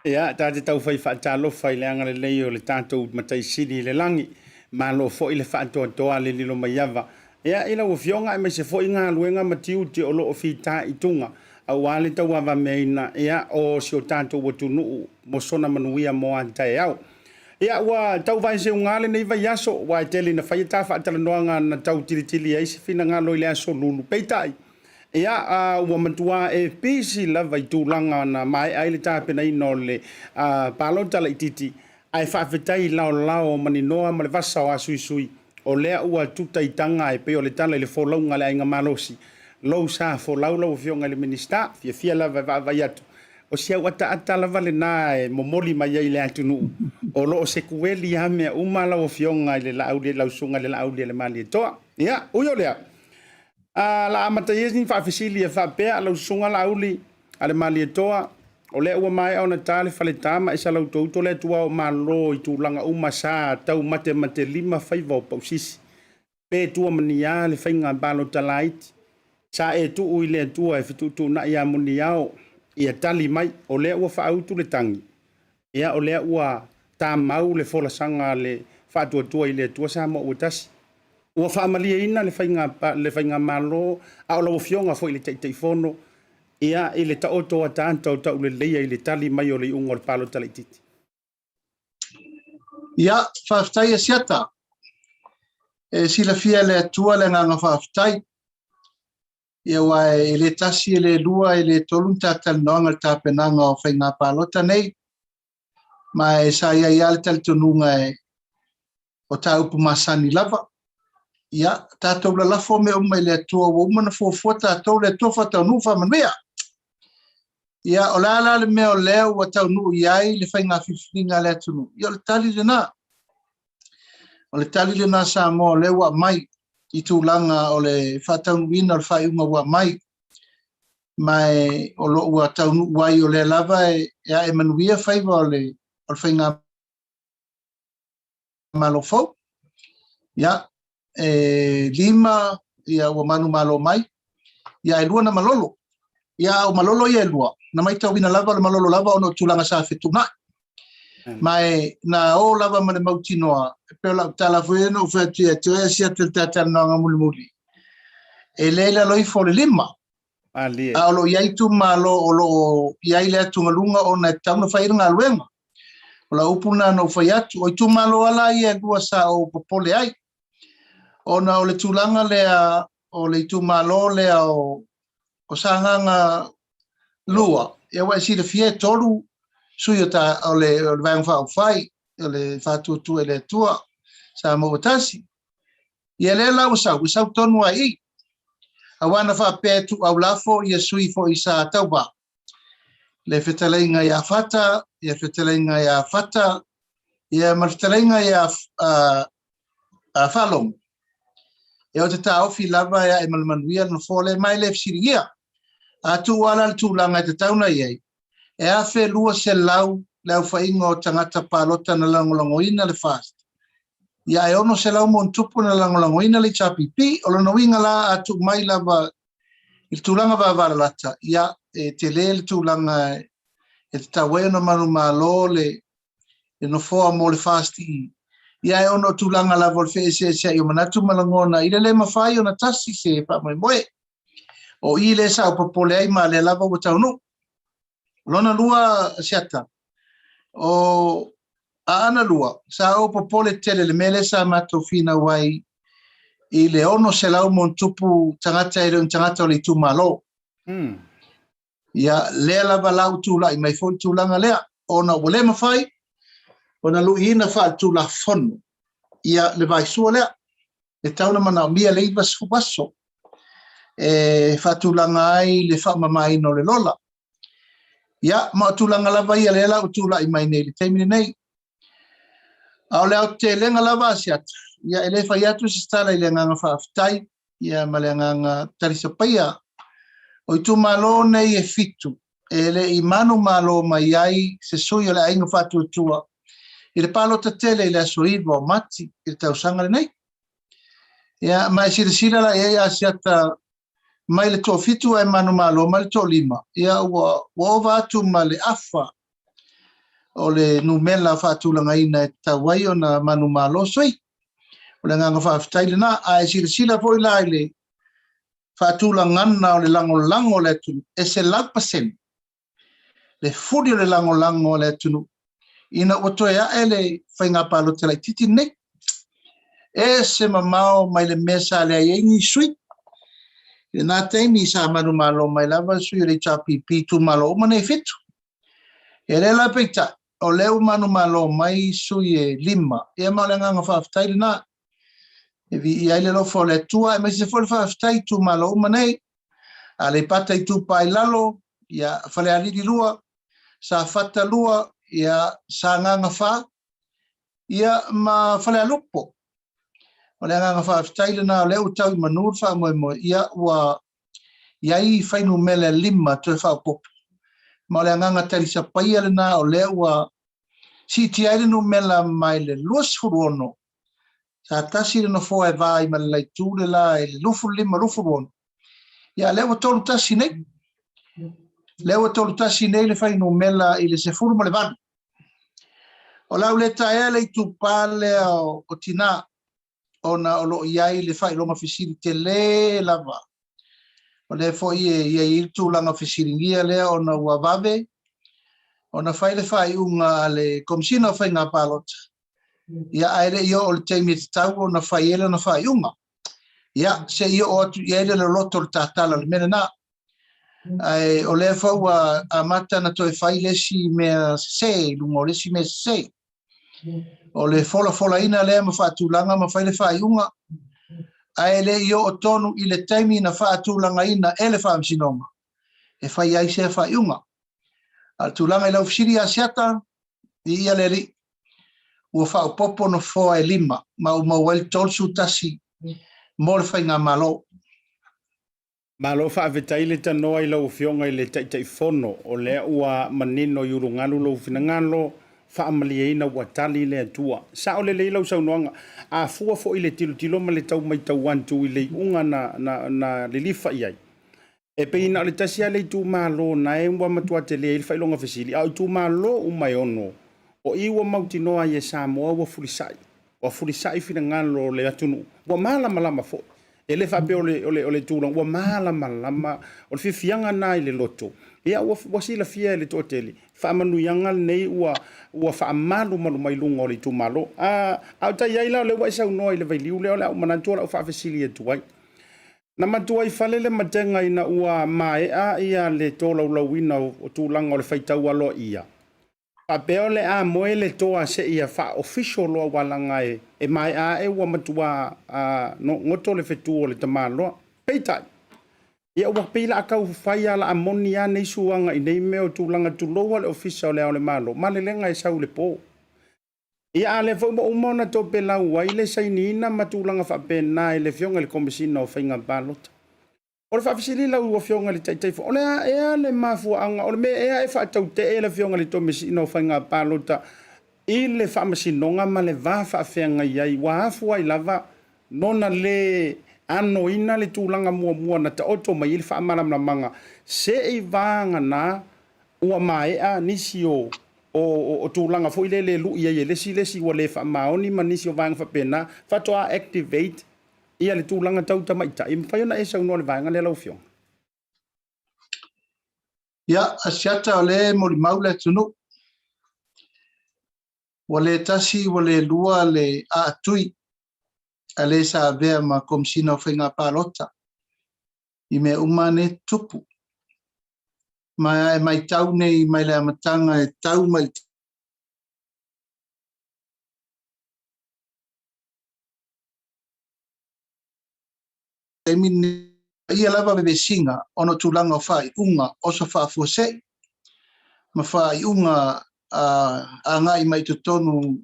ya ta te tau fai fa talo fai le anga le o le tato matai sini le langi ma lo fo ile fa to ale li lo maiava ya ila o fionga me se fo inga luenga matiu te o lo fita itunga a wale tau wa meina ya o sio tanto o tunu mo sona manuia mo anta yao ya wa tau vai se ngale nei vai yaso wa tele na fai ta fa tala noanga na tau tili ai se fina ngalo ile aso lulu peitai ya wa matua e pisi la vai tulanga na mai ai le ta pena ino le palo tala ititi ai fa fetai lao maninoa ma le vasa wa sui o lea ua tuta I tanga e pe o le tala I le folaunga le ainga malosi. Lou sa folau fionga le minista, fia lava vai atu. O sia wata ata lava le na e momoli mai ai le atunu. O lo o se kueli hamea umala o fionga le lausunga le Laaulialemalietoa. Ia, uyo lea. La amata yesni fa fisili e fa pea lausunga Laaulialemalietoa. O le ua mai au na tale fale tama isa lau touto le tua o malo I tūlanga umasa tau mate lima faiva o pausisi. Pe tua mania le fainga balo talaiti. Sa e tu ui le tua e fitu na ia muni au. Ia tali mai o le ua faautu le tangi. Ia o le ua tamau le fola sanga le fatua tua I le tua sa mo utasi. Ua faamalia ina le fainga malo au lau fionga fo I le teifono. Ia ile ta oto ata anta ta ule leia ile tali mai o le unga o palo tala ititi. ya fa tai Asiata sila fia le atua le nganga whaaftai. Ia wai le tasi le lua le tolun tātal noanga le tāpenanga o whainga pālota nei. Mai sa ia ia le tali tonunga o tā upu masani lava. Ia, tātou la lafo me umai le atua wa umana fōfua tātou le atua whatau nuu whamanwea. Ia, o la le mea o leo wa tau nuu iai le whainga whiwhinga le atunu. Ia, le tali le nā. O le tali le nā sa mo le wa mai I tūlanga o le whatau nuina o le whaiunga wa mai. Mai o lo ua tau nuu wai o le lava e manuia whaiva o le whainga malofau. Ia, lima ia ua manu malo mai. Ia lua na malolo. Ia o malolo ia lua. Na mai tau wina lava le malolo lava o no tūlanga sa whetuna. Mai na o lava ma le mautinoa. Peo la tala fueno o whatia te Asiata le tātana noanga muli muli. E leila loifo le lima. A o lo iai tu malo o lo iai lea tungalunga o na tauna whairanga aluenga. O la upuna no whaiatu. O I tu malo ala ia lua sa o popole ai. O na o le tūlanga lea o le tu malo lea o sanganga lua. Ia wai si le fie tolu sui o ta o le vangwha o whai. O le whatutu e le tua sa mo tasi. Ia le la usau tonu ai. Awana whapetu au lafo ia sui fo isa tauba. Le whetalainga ia whata, ia whetalainga ia whata, ia marwhetalainga ia whalong. E o te taofi lava ia e malmanuia no fole mai le fsiringia. A tu wala le tūlanga te tauna iei. E a whe lua se lau whainga o tangata pālota na langolangoina le fast. Ia e ono se lau mon tupu na langolangoina le chapipi, o lana winga la atu mai lava il tūlanga vavara lata. Ia e te le tūlanga e te tawe no manu malo le no foa mo le fasti. Ia e ono tūlanga lava le whese i o manatu malangona. Ile le mawhai o na tasi se pa moe moe. O I le sa o papole ai ma le lava o taunu. Lona lua Asiata. O ana lua. Sa o popole tele le mele sa mato fina wai. I le ono se lau mon tupu tangata e reun tangata o le tu malo. Ia lea lava lau tūla I mai fo tūlanga lea. Ona o le mawhai. Ona luhina wha tūla fono. Ia le vai sua lea. Le tauna mana mia le iwa subaso. E whatulanga ai le whamamai no le lola. Ia, ma tūlanga lava ia le lau tūla I mai nei le teimine nei. Ao leo te lenga lava Asiata. Ia ele whai atu si stala I le nganga whaaftai. Ia ma le nganga tarisapaia. O I tu malo nei e fitu. E le I manu malo mai ai se sui o le ainga whatu tua. I le palota tele I le asoiwa o mati. I le tausanga le nei. Ia, mai sila la e Asiata mai le tō fitu e manu malo, mai le tō lima. Ia ua ova atu ma le afa o le numela whaatulanga ina e tawai o na manu malo soi. O le nganga whaaftai le na, a e sila foi la le whaatulanga ana o le lango le tunu. E se lau%. Le furi o le lango le tunu. Ina o toea e le whainga palo te lai titi nei. E se mamao mai le mesa le aiengi sui. E nā teimi sa manu malo mai lava sui le chapipi tu malo o mane fitu. E le la peita o leu manu malo mai sui e lima. E ma le nganga whaaftai le nā. E vi I aile lofo le tua e mai se fo le whaaftai tu malo o mane. A le pata I tu pai lalo. Ia whale alidi lua. Sa fata lua. Ia sa nganga wha. Ia ma whale alupo. O le nganga whaaftai le nā o leu tau I manur wha moe moe. Ia ua iai whainu mele lima tu e whaupopo. Ma o le nganga tarisa paia le nā o leu a si ti aile no mela mai le luas huruono. Sa tasi le no foa e vai ma le laitu le la e le lufu lima lufu ruono. Ia leu a tolu tasi nei. Leu a tolu tasi nei le whainu mela I le sefuru ma le vanu. O lau le tae le tu pale o tina. Ona o lo iai le whai longa Fisheries te le lava. O le foi i tūlanga Fisheries lea ona ua vave. Ona whai le whai unga le komisina whai ngā pālota. Ia aere io o le teimi te tau na whaiela na whaiunga. Ia se io o atu iere le loto le tātala le mena nā. Ai o le whau a mata na toi whai lesi mea se, lungo lesi mea se. O le fola ina lea ma whaatulanga ma whai le whaiunga. Ai le io o tonu i le teimi na whaatulanga ina e le whaamsinonga. E whai ai se whaiunga. Al tulanga i lau Fisheries Asiata, i ia le ri. Ua whaupopo no 4 e 5, ma u mauel tolsu tasi, mo le whainga malo. Malo whaawetai le tanoa i lau fionga i le taitai fono, o lea ua manino i urungalu lau finangalo, whaamaliaina ua tali le atua. Sa o le leilau saunoanga, a fua fo i le tilo ma le tau mai tau antu i le unga na le lifa iai. E pe ina le tasi a le tu malo na e mwa matua te le ilfa ilonga fesili, au tu malo umai ono. O iwa mautinoa ye Samoa wa fulisai. Wa fulisai fina ngalo le atunu. Wa malama fo. E le fape ole tulang. Wa malama. O le fifianga na le loto. Ia wa sila fia le toteli. Fa manu yangal nei wa fa malu mailunga o le tu malo. Au ta yaila le wa isa unoa i le vailiu le o manantua la fa fesili e tuai. Na matua i falele matenga ina ua mae ia le tola ulawina o tulang o le faitau alo ia. Papeo le a moele toa se ia fa official lo walanga e mai e wa matua no ngoto le fetu o le tamalo peitai ia wa peila akau fai ala amonia nei suanga i nei meo tulanga tuloa le official le malo malelenga e sau le po ia ale fo mo mona to pela wa ile sainina matulanga fa pena le fionga le komisina o fainga balot o le whawhisiri lau ua fionga le taitai fo. O le ea le mafua anga, o le me ea e whaatau te e le fionga le tomisi ino whainga pālota i le whaamasinonga ma le vā whaafeanga iai. Wa hafua i lava nona le ano ina le tūlanga mua na ta oto mai i le whaamaramna manga. Se i vāanga na ua maea nisi o tūlanga fo i le lu iai e lesi wa le whaamaoni ma nisi o vāanga whapena. Whatoa activate ia le tūlanga tau tamaita. I mwhaiona e sau noa le vāinga le lau fiong. Ia, Asiata o le mori maule tunu. Wa le tasi, wa le lua le aatui. A le sa vea ma komisina o whainga pālota. I me umane tupu. Mai tau nei, mai le amatanga e tau mai ia lava bebe singa ono tulanga fai unga oso fa fose ma fai unga a ngai mai tonu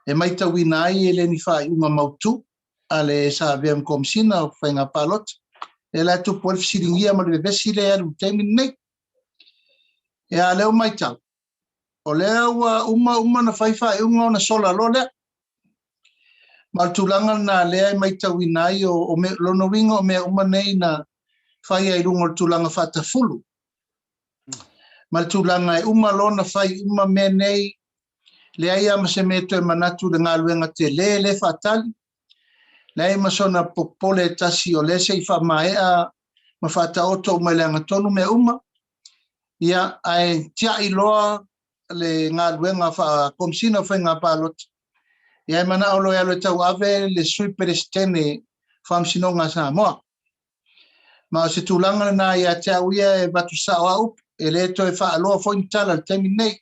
e mai tawina ai ele ni fai unga mautu ale sa vem komsina o fainga palot e la tu por siringia ma bebe sile alu temine e ale o mai tau o le uma na fai unga ona sola lole Maltulanga na lea mai tawina ai o me lono winga o me umanei na fai ai rungo tulanga fata fulu. Maltulanga e lona fai me nei lea ia ma se meto e manatu le ngaluenga te le fatali. Lea ma sona popole tasi o lese i fa maea ma fata oto mai leanga tonu me Ia ai tia iloa le ngaluenga fa komsina fai ngā palot. Ia mana olo ya lo tau ave le sui perestene whamsinonga Samoa. Ma se tūlanga na ia te auia e batu sao au, e le to e wha aloa fointala le temi nei.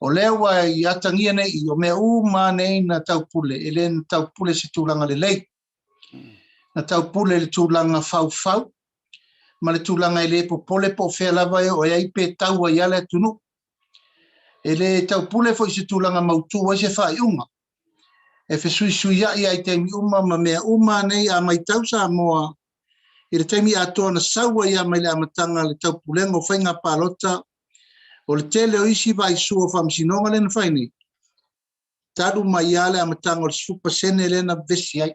O lewa i atangia nei i o mea ma nei na tau pule, e le na tau pule se tūlanga le lei. Na tau pule le tūlanga fau, ma le tūlanga e le popole po whea lava e o e aipe tau a iale tunu. E le tau pule fo i se tūlanga mautu o se whai unga. E fe sui ai ai teimi ma mea nei a mai tau Samoa. I le teimi atoa na saua ia mai le amatanga le tau pulenga o whainga pālota. O le tele o isi vai sua whamsinonga le na whaini. Taru mai ia le amatanga o le supa sene le na vesi ai.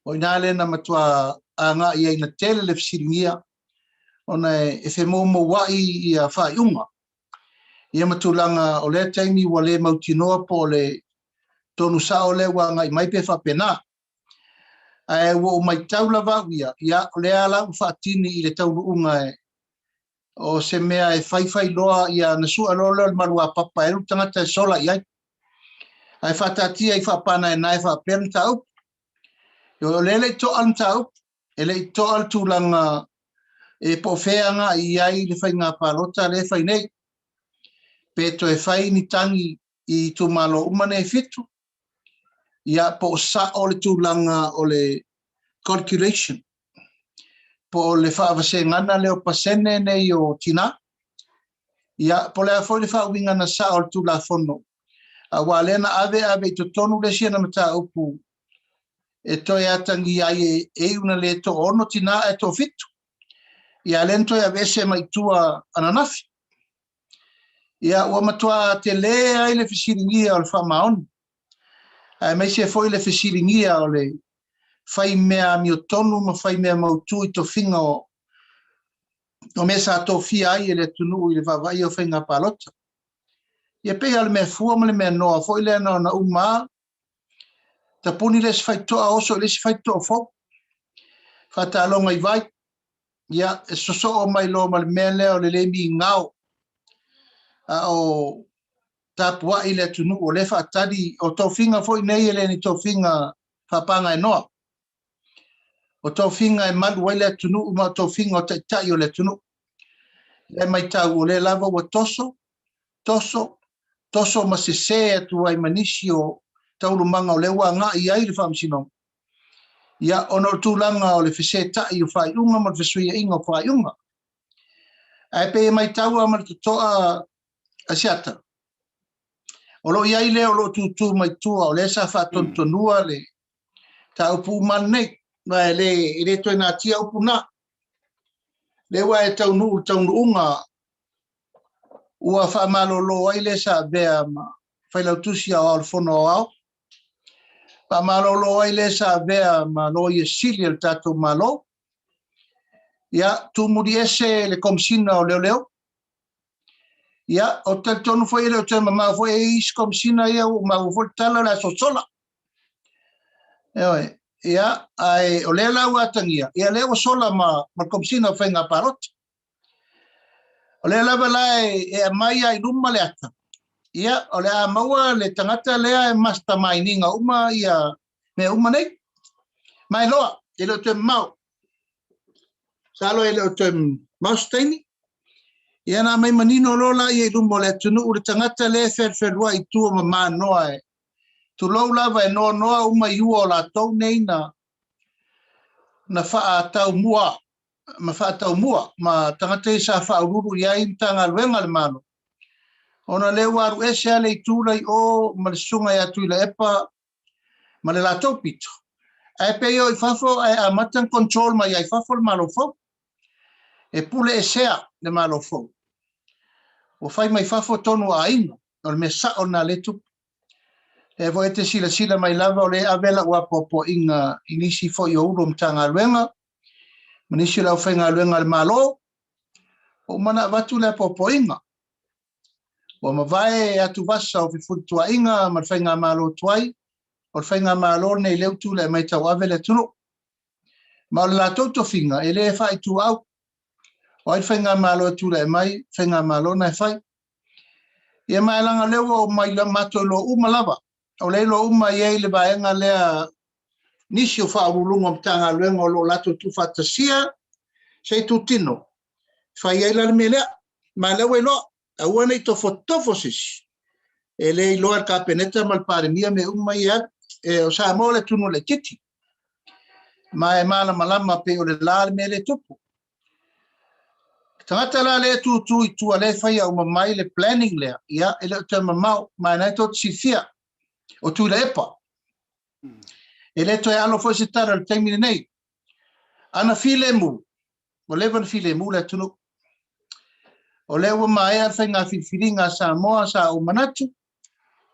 O ina le na matua anga i na tele le fisiringia. Ona e fe mo wai i a whai unga. Ia matulanga o le taimi wa le mautinoa po le tonu sao le wanga i mai pe whapena. E wa o mai taula wawia, ia o le ala u whaatini i le taunu unga e. O se mea e whaiwhai loa ia na sua loa le marua papa e tangata e sola i ai. Ai whatatia I whapana e nai whapen tau. Yo lele to al tau. Ele to al tūlanga e po wheanga I ai le whai ngā palota le whai nei. Peto e whai ni tangi I tu malo umane fitu. Ia po sa o le tūlanga o le calculation. Po le whaavase ngana leo pasene nei o tina. Ia po le afo le whaawinga na sa o le tūla whono. A walena ave to tonu le sia na mata upu. E toi atangi ai e una le to ono tina e to fitu. Ia lento e avese mai tua ananafi. Ia ua matua te le ai le fisiringia o le whamaoni. Ai mai se foi le fisiringia o le whai mea mi o tonu ma whai mea mautu I to whinga o mesa to fia ai e le tunu I le whawai o whinga palota. Ia pe ale mea fua ma le mea noa foi le na uma ta puni le fai toa oso le fai toa fo. Fata longa I vai. Ia e soso o mai lo ma le mea leo le mi ngao. O tapua I le tunu o le whaatari o tau whinga foi nei ele ni tau whinga whapanga e noa. O tau whinga e malu wai le tunu uma tau whinga o tai o le tunu. Le mai tau o le lava o toso ma se atu ai manisi o taulu manga o le wanga I ai le whamsinong. Ia ono tūlanga o le whese tai o whaiunga ma le whesuia inga o whaiunga. Ai pe mai tau a ma le toa Asiata. O lo iai le o lo tutu mai tua o le sa whatontonua le ta upu manei. Mai le toi nā tia upu nā. Le wa e taunu unga ua whamalolo ai le sa bea ma whailautusi au al fono au. Whamalolo ai le sa bea ma lo I sili al tato malo. Ia tumuri ese le komsina o leo. Ia o te tonu foi le o te mama foi is komsina ia o ma o voltala la sosola. Eoi. Ia ai o le la watangia. Ia le o sola ma komsina whainga parot. O le la bala e mai ai luma le ata. Ia o le a maua le tangata lea e mastermindinga uma ia me uma nei. Mai loa, ele o te mau. Salo ele o te mau steini. Ia na mai manino lola ia I luma le tunu ure tangata le wherwherua I tua ma maa noa e. Tu lau lava e noa uma I ua o la tau nei na wha tau mua. Ma wha tau mua. Ma tangata I sa wha ururu ia I mtanga luenga le mano. Ona le waru ese ale I tūrai o ma le sunga ia tui la epa ma le la tau pito. Ai pe yo I fafo ai a matan control ma ia I fafo le malo fo. E pule esea le malo fo. O fai mai fafo tonu a inga. O le me sa o na le tupu. E vo e te sila mai lava o le avela ua popo inga inisi fo I o uro mtanga luenga. Manisi lau whainga luenga le malo. O mana watu le popo inga. O ma vai atu vasa o fifutua inga ma whainga malo tuai. O whainga malo nei leu tu le mai tau avele tunu. Ma o la toto finga e le whai tu au. O ai whainga malo tu le mai, whainga malo nei whai. Ia mai langa leo o mai la mato lo umalava. O le lo uma ye le baenga lea nisi o whaurulunga mtanga luenga o lo lato tu whatasia. Sei tu tino. Whai ei la me lea. Ma leo e loa. Aua nei tofo sisi. E le loa ka peneta mal paremia me uma ia. E o sa mo le tunu le titi. Ma e mala malama pe o le la me le tupu. Tangata la le tu I tua le whai au mamai le planning lea. Ia, ele o te mamau, mai nai tot si fia. O tu le epa. Ele to e alo fo se tara le taimine nei. Ana file mu. O levan file mu le tunu. O le ua mai al whainga whiwhiringa sa moa sa o manatu.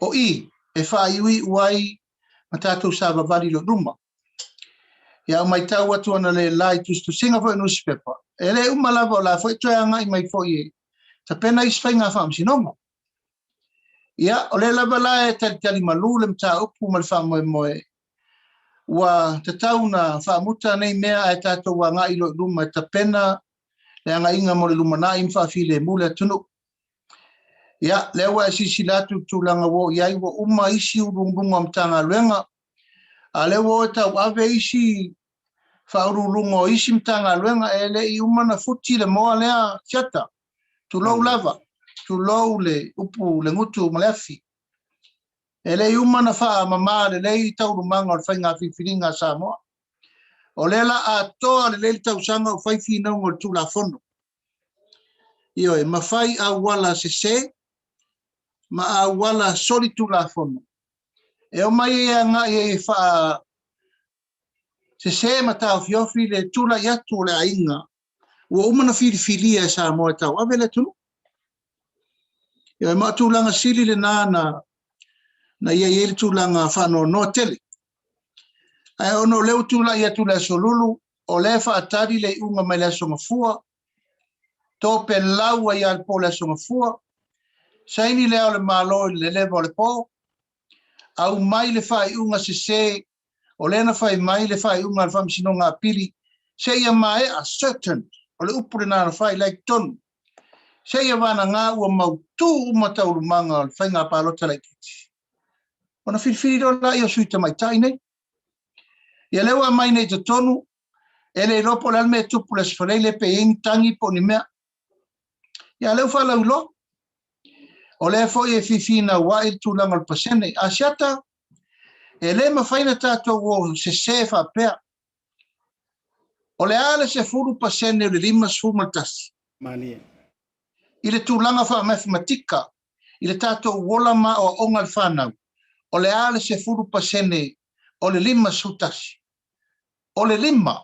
O I, e whaiui uai ma tātou sa vavali lo ruma. Ia o mai tau atu ana le lai tustu singa fo e newspaper. E le umalava o la fo e toi anga I mai fo I ta pena I whainga whamsinoma. Ia o le lava la e tali malu le mta upu ma le whamoe moe. Ua te tau na whamuta nei mea e tātou anga I lo ruma ta pena le anga inga mo le lumana I mwhawhile mule tunu. Ya, lewa sisilatu tulanga wo yai wo uma isi urungunga mtanga luenga. Ale wo ta wave isi faurulungo isi mtanga luenga ele I uma na futi le moa lea chata. Tulou lava, tulou le upu le ngutu maleafi. Ele uma na faa mama le lei taurumanga o whainga whiwhiringa Samoa. O lela a toa le lei tausanga o whaiwhina o tula fono. Io e mawhai a wala se ma a wala sori tula fono. E o mai e anga e wha se ma tau fiofi le tula iatu le ainga. Ua umana whiriwhiria e Samoa tau. Awele tunu. Io e matulanga sili le nana na ia ele tulanga whano no tele. Ai ono leu tula ia tula solulu o le whaatari le unga mai le songa fua. Tō pe laua ia le po le songa fua. Saini leo le malo le levo le po. Au mai le whai unga se o lena whai mai le whai unga le whamsinonga apiri. Se ia mai a certain o le upure nana whai like tonu. Se ia wana ngā ua mautu umataurumanga o le whainga palota like iti. Ona whiwhiri rola ia suita mai tai nei. Ia lewa mai nei te tonu. Ele ropo le alme tupu le sifalei le pe ingi tangi po ni mea. Ia leu whalau lo. O le fo e whiwhina wa il tūlanga le pasene. Asiata, e le mawhaina tātou o se whapea. O le ale se furu pasene o le lima sumatasi. Mani. I le tūlanga wha mathematika. I le tātou wola ma o ongal whanau. O le ale se furu pasene o le lima sutasi. O le lima.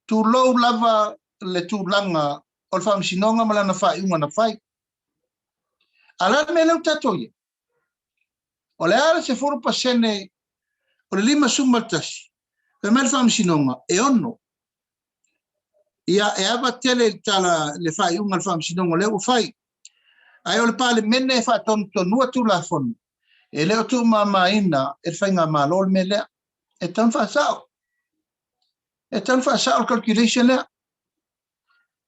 Tu lou lava le tūlanga o le whamsinonga malana whai unga na whai. Ala me leu tātou ia. O le ale se furu pasene o le lima sumatasi. Pe mele whamsinonga e ono. Ia e awa tele tala le whai unga le whamsinonga leu whai. Ai o le pale mene e wha tonua tu la fonu. E leo tu mamaina e whainga malol me lea. E tan whaasao. E tan whaasao calculation lea.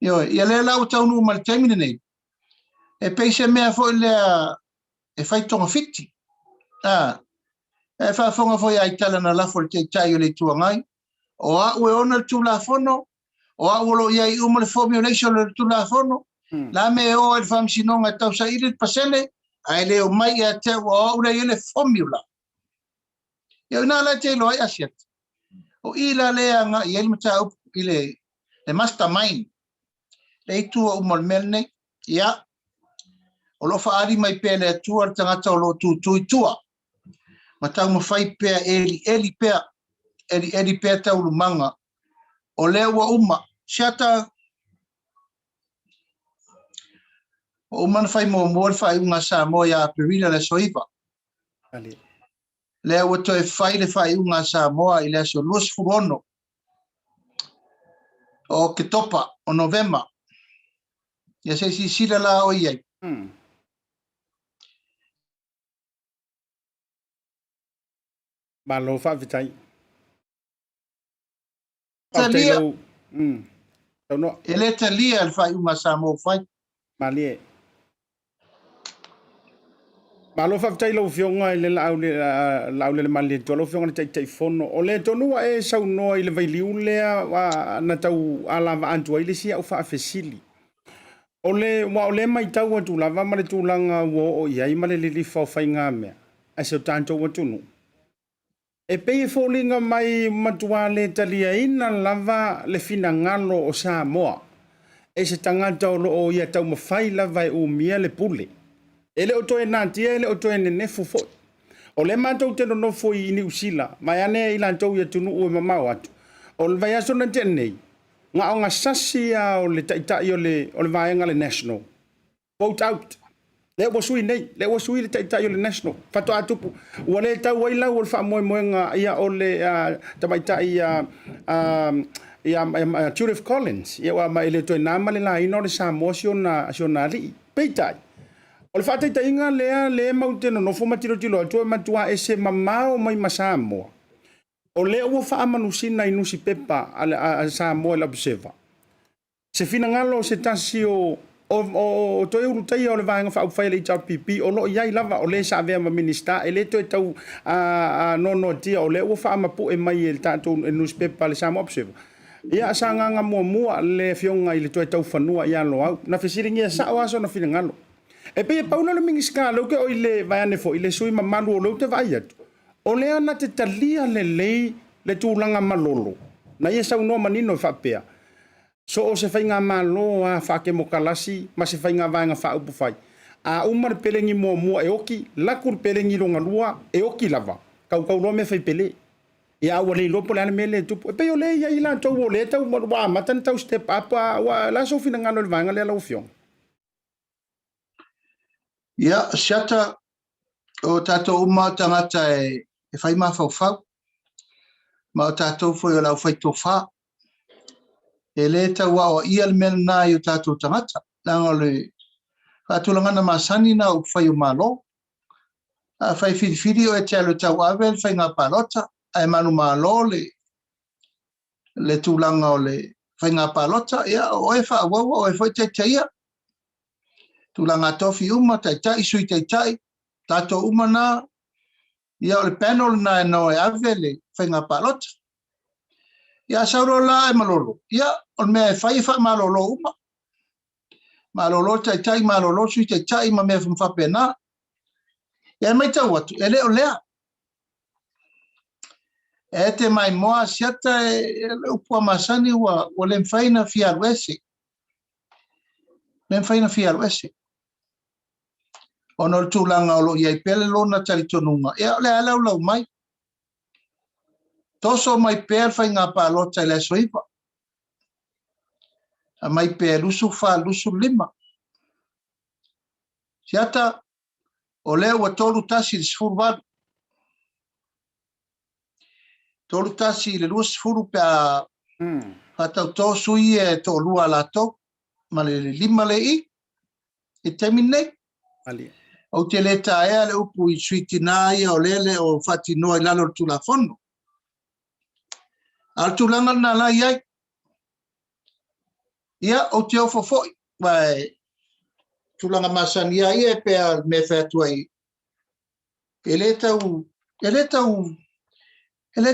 Ia lea lau taunu ma le taimine nei. E peise mea fo lea e whai tonga fiti. E whaafonga fo ia i tala na lafo le te tai o le tua ngai. O a ue ona tu la fono. O a ulo ia I uma le formulation le tu la fono. La me o e whamsinonga tau sa irit pasene. Ai leo mai a te o ura ele formula. Ia una la te loai Asiata. O ila lea nga i elmata upu I le mastermind. Le itu o umal melne. Ia. O lo whaari mai pele atua le tangata o lo tui tua. Ma tau mawhai pea eli pea. Eli pea tau lumanga. O leo wa uma. Siata. O umana whai mo whai unga Samoa ia perila le soiva. Lea wato e whai le whai unga Samoa I lea so luas furono. O ke topa o November. Ia se si sila la o iai. Malo whaawitai. Talia. Tauno. E le talia le whai unga Samoa whai. Malie. Malo whaawitai lau whionga I le Laaulialemalietoa lau whionga na tai fono. O le tonua e sau noa I le vailiu lea na tau alava antua I le sia au whaafesili. O le mai tau atu lava ma le tūlanga wo o iai ma le lilifa o whainga mea. A se o tātou atunu. E pei e fōlinga mai matua le talia ina lava le fina ngalo o Samoa. E se tangata o loo ia tau mawhai lava e umia le pule. E le otoe nātia, e le otoe nene fufo. O le mātou teno nofo I New Zealand, mai ane I lantou ia tunu ue mamau atu. O le vai aso na tenei, ngā o ngā sasi o le taitai o le vaenga le national. Vote out. Le wasui nei, le wasui le taitai o le national. Fato atupu. Ua le tau waila o le wha moe moenga ia o le tamaitai Judith Collins. Ia wa ma ele toi nama le la ino le Samoa siona li. Peitai. O le whātaita inga lea mauteno no fumatiro tilo atua matua e se mamao mai ma Samoa. O lea ua whaamanusina I nusi pepa a Samoa la observa. Se fina ngalo se tasi o o toi uru tai o le vaenga wha uwhai le tau pipi o lo iai lava o le sa vea ma minista e le toi tau no tia o le ua wha amapu e mai e le tātou e newspaper le Samoa Observer. Ia sa nganga mua le fionga i le toi tau whanua i alo au. Na whisiringi e sa o aso na whina ngalo. E pe pauna le mingi ska lau ke o i le vaiane fo i le sui ma malu o lau te vai atu. O le ana te talia le lei le tūlanga malolo. Na ia sau noa manino i whapea. So o se whainga malo a whake mo kalasi, ma se whainga vaenga whaupu whai. A umar pelengi mua e oki, lakur pelengi ronga lua e oki lava. Kau roa me whai pele. Ia aua lei lopo le ane mele tupu. E peo le ia ila tau o le tau wa matan tau step up wa la sofina ngano le vaenga le lau fiong. Ia, Asiata o tātou uma tangata e whai mawhau. Ma o tātou foi o lau whai tō wha. E le tau o ia le mena nā i o tātou tangata. Nanga le whātulangana masani na o whai o malo. A whai whiri o e te alo tau awe, whai ngā pālota. Ai manu malo le tūlanga o le whai ngā pālota. Ia o e wha awawa o e whai te teia. Tūlanga tofi uma, tai sui tai. Tātou uma nā. Ia o le panel na e no e awe le whai ngā pālota. Ia sauro la e malolo. Ia o mea e whai wha malolo uma. Malolo tai, malolo sui tai, ma mea whawhape nā. Ia mai tau atu, e leo lea. E te mai moa Asiata e le upua masani o le mwhaina fiaru ese. Le mwhaina fiaru ese. Ono le tūlanga o lo iai pele lona talitonunga. Ia le alau lau mai. Toso mai pēr whai ngā pālota i le soipa. A mai pēr lusu wha lusu lima. Asiata, o leo wa tolu tasi le sifuru wadu. Tolu tasi le lua sifuru pe a whatau tō sui e tō lua la tō. Ma le lima le i. E terminate. O te le taea le upu i suitina ia o lele o whatinoa i lalo tula fono. Al tūlanga na la iai. Ia o te ofofoi. Vai tūlanga masani ia e pēr me whētua i. E le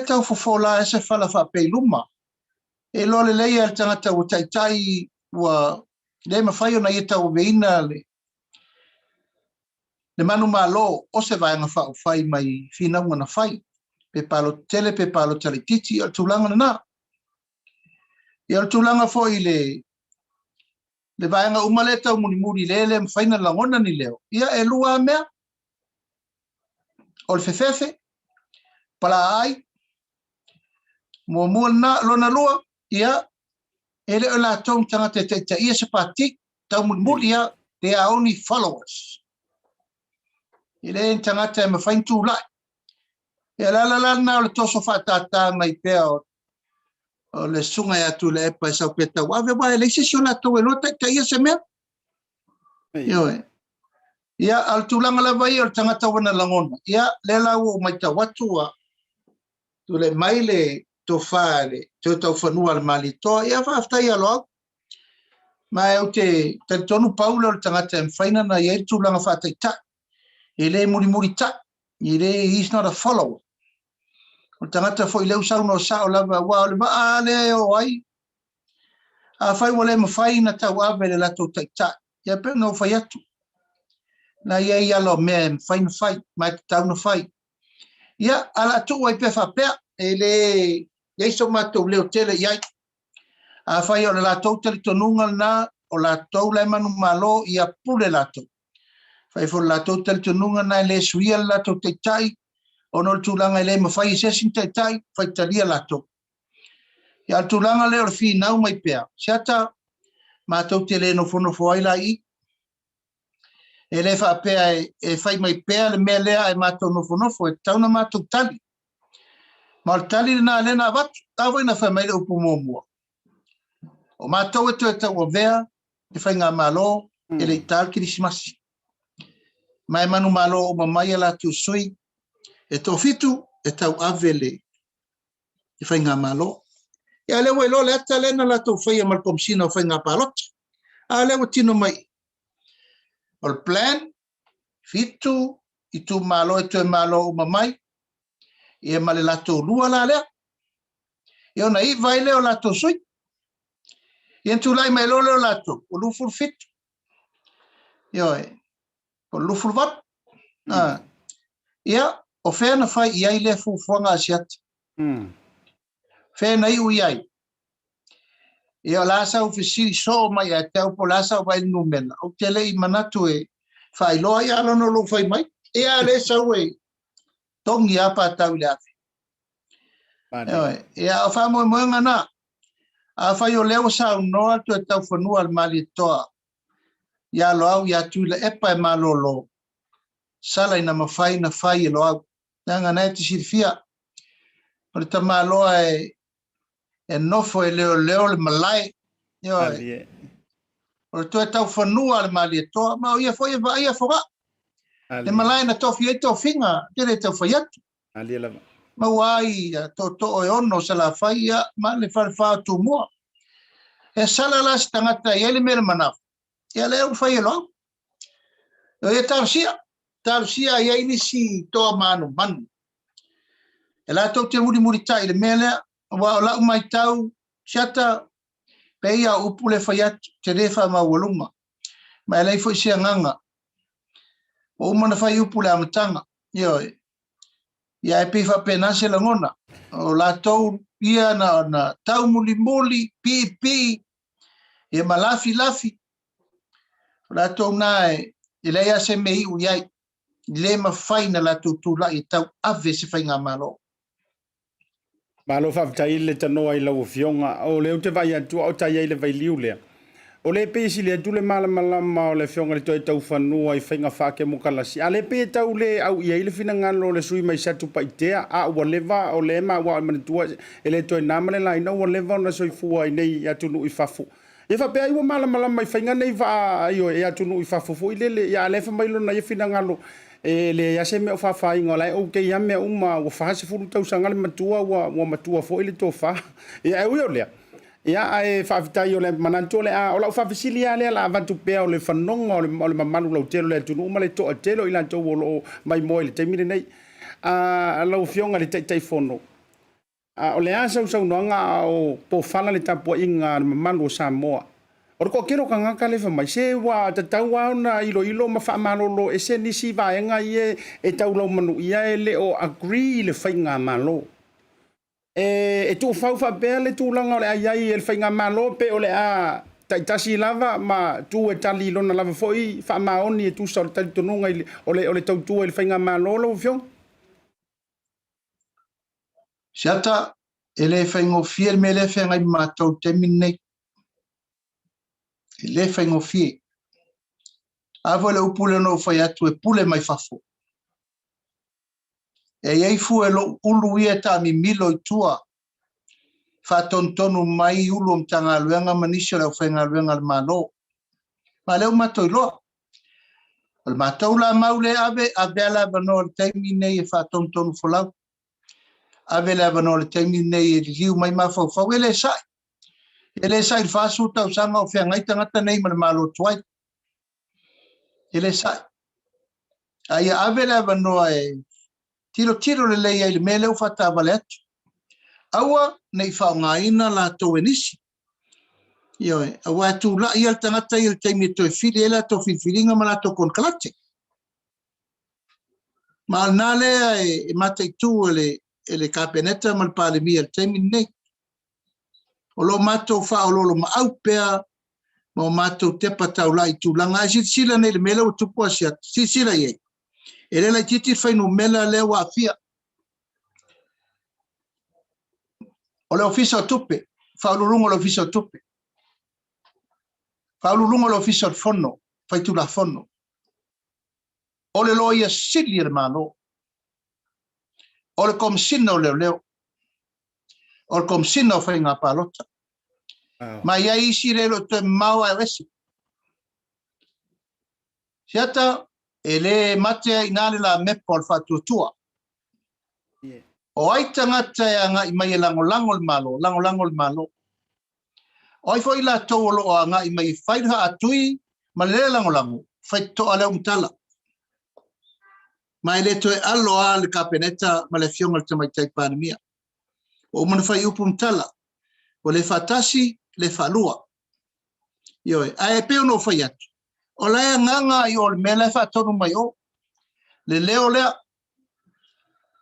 tau fofola e se whala whapei luma. E lo le leia el tangata o tai wa le mawhai o na i tau veina le manu malo o se vaenga whai mai whinaunga na whai. Pe palo tele, pe palo talititi, al tūlanga na. I al tūlanga fo i le vaenga umaleta o muri lele mwhaina langona ni leo. Ia e lua mea, o le fefefe, pala ai, mua na lona lua, ia, ele o la tōng tangata te ia se pati, tau muri ia, they are only followers. Ile tangata e mwhain tūlai. Ia la na o le toso whaatata mai pēr o le sunga atu le epa e sau peta wawe wae le sisi o la tau e lota te ia se mea. Ia al tūlanga la vai o le tangata wana langona. Ia le lau o mai ta watua tu le mai le to whaare te tau whanua le malitoa. Ia whaaftai aloa. Mai au te tonu paula o le tangata e mwhaina na ia tūlanga whaatai ta. Ile muri ta. Ile he's not a follower. O tangata fo i leu sau no sao lava wa o le maa le o ai. A whai wale mawhai na tau awe le lato taita. Ia pe no whai atu. Na ia i alo mea mwhai na whai, mai te tau na whai. Ia ala tu wai pe whapea. E le iso matou leo tele iai. A whai o le lato tali tonunga na o lato le manu malo ia pule lato. Whai fo lato tali tonunga na le suia lato taitai. Ono le tūlanga le mawhai i sesin taitai, whai talia lato. Ia le tūlanga le o le whinau mai pēr. Asiata, mātou te le no whono whaila i. E le whapea e whai mai pēr le mea lea e mātou no whono who e tauna mātou tali. Ma le tali na lena watu, tawa ina whai mai le upu mua. O mātou e tau o vea, e whai ngā malo, e le ital kirisimasi. Mai manu malo o mamai e la tu sui, e tō fitu e tau avele e whai ngā malo. Ia lewa e lo le ata lena la tau whai amal komsina o whai ngā palota. A lewa tino mai O le plan, fitu, I tu malo e tu malo umamai, ia male lato lua la lea. Ia na I vai leo lato sui. Ia tu lai mai lo leo lato, o lufur fitu. Ia o lufur vat. Ia, o whea na whai iai le fufuanga Asiata. Whea na iu iai. Ia la sau Fisheries so mai a te upo la sau vai numena. O tele I manatu e whai loa ia lono lo whai mai. Ia le sau e tongi apa tau le afi. Ia o wha moe moe ngana. A whai o leo sau noa tu e tau whanua al malitoa. Ia lo au ia tu le epa e malolo. Sala ina mawhai na whai e lo au. Nanga nei te sirifia. O le tamaloa e nofo e leo le malai. O le toe tau whanua le malitoa. Ma o ia fo ia foga. Le malai na tofi e tofinga. Tere tau whai atu. Ma wai to o ono sa la whai ia. Ma le whai tu mua. E sala las tangata ia le mele manaf. Ia leo whai e lo au. O ia tarsia. Tarsia ia inisi toa manu manu. E la tau te muri tai le mele. Wa la mai tau siata pe ia upule fayat te refa ma walunga ma lei foi se nganga o mana fai upule amatanga yo ia e pifa pena se la ngona o la tau ia na tau muli pi e malafi la tau na e le ia se mei u ia le ma fai na la tu la I tau ave se fai ngamalo. Malo whawtai le tanoa I lau fionga. O leo te vai atu au tai ai le vai liu lea. O le pesi le atu le malama o le fionga le toi tau whanua I whainga whake mukalasi. A le pe tau le au iai le fina ngalo le sui mai satu paitea. A ua leva o le ema ua manatua e le toi namale la ina ua leva o na soi fua I nei atu nu I fafu. E whapea iwa malama I whainga nei wa aio e atu nu I fafu fu I le ia lefa mailo na I fina ngalo. E le ya se me o fa inga lai o ke ya me uma o fa se fulu tau sanga le matua wa matua fo ile to fa ya e o le ya ai fa vitai o le mananto le a o la fa fisilia le la vantu pe o le fanonga o le mamanu lo telo le tunu ma le to telo ila to o mai mo le temine nei a lo fionga le tai fono a o le asa so no nga o po fala le tapo inga mamanu Samoa. O ko kero ka ngaka le fa mai se wa ta tau na ilo ma fa malolo e se nisi va nga ie e tau lo manu ia le o agree le fa nga malo e tu fa bele tu langa le ai e fa nga malo pe o le a tasi lava ma tu e tali lo na lava foi fa maoni e tu so tali tonu nga o le tau tu e fa nga malo lo fion Siata ele fa ngo fiel me le fa nga ma tau terminate le whaingo fie. Awa le upule no whai atu e pule mai whafo. E iei fu e lo ulu ia ta mi milo I tua. Whatontonu mai ulu mtanga luenga manisha leo whainga luenga le malo. Ma leo matoi loa. O le matau la maule ave ala bano le taimi nei e whatontonu folau. Ave la bano le taimi nei e liu mai mawhau whau ele sai. Ele sai fasu tau sanga o whiangai tangata nei ma le malo tuai. Ele sai. Aia avele avanoa e tiro le lei le mele u fata vale atu. Aua nei whaongaina la tau enisi. Ioe, awa atu la ia le tangata I le teimi to e fili ele ato filfilinga ma la to kon kalate. Ma alnale e mata I tu ele kapeneta ma le palemia le teimi nei. O lo mato fa o lo ma au pea ma mato te patau lai tu langa sila nei le mele o tupu Asiata sila ye ele la titi fai no mela le wa fia o le ofisa tupe fa lo lungo le ofisa tupe fa lo lungo le ofisa fono fai tu la fono o le loia sili le malo o le komsino leo o le komsino fai nga palota. Ma ia isi relo te mau a resi. Siata, ele matea inale la mepo al fatutua. O ai tangata nga I mai lango le malo. O ai foi la tolo o nga I mai whaidha atui ma le lango. faitoa le umtala. Mai le toe aloa le kapeneta ma le fionga le tamaitai panemia. O umana fai upu umtala. O le fatasi le falua. Ioi, ae peo no fai atu. O lea nganga i o le mele fatonu mai o. Le leo lea.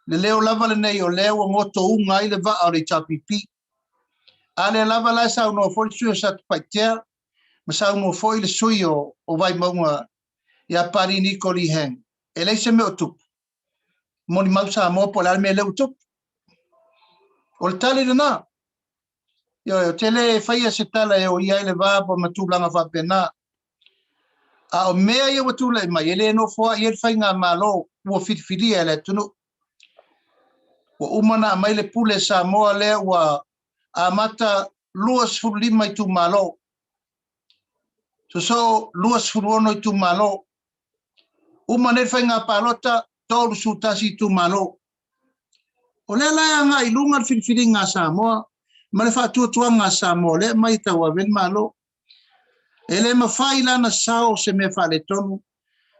Le leo lava le nei o leo o ngoto unga i le va o le tapipi. A le lava la sa uno foi sui sa paitea. Ma sa uno foi le sui o vai maunga ia pari Nikoli heng. E lei se me o tupu. Moni mausa mo po la me le tupu. O le tali le na. Yo tele fai se tala e o ia le va po matulanga fa pena. A o mea ia watula mai ele no fo ia fai nga malo o fitfidi ele tunu. O umana mai le pule sa mo le wa amata luas fulima tu malo. So luas fulono tu malo. Umane fai nga palota tolu sutasi tu malo. O le la nga ilunga fitfidi nga sa mo. Ma le fatu tuanga sa mo le mai tawa ven malo. Ele ma fai lana sao se me fa le tonu.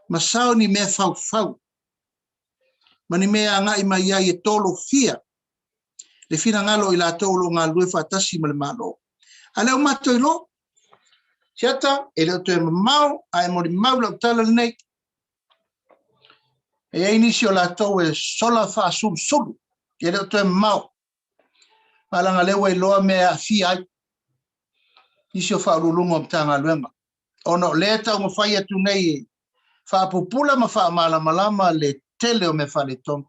Ma sao ni me fau fau. Ma ni me anga i mai ai e tolo fia. Le fina ngalo i la tolo ngā lue fatasi ma le malo. Ale o mato i lo. Siata, ele o te mau, ai mo li mau lau tala nei. E ai nisi o la tau e sola fa sulu sulu. Ele o te mau. Malanga lewa i loa me a fia ai. Nisi o fa urulunga o mtanga luenga. Ono le tau ma fai atu nei fa pupula ma fa malama le tele o me fa le tonu.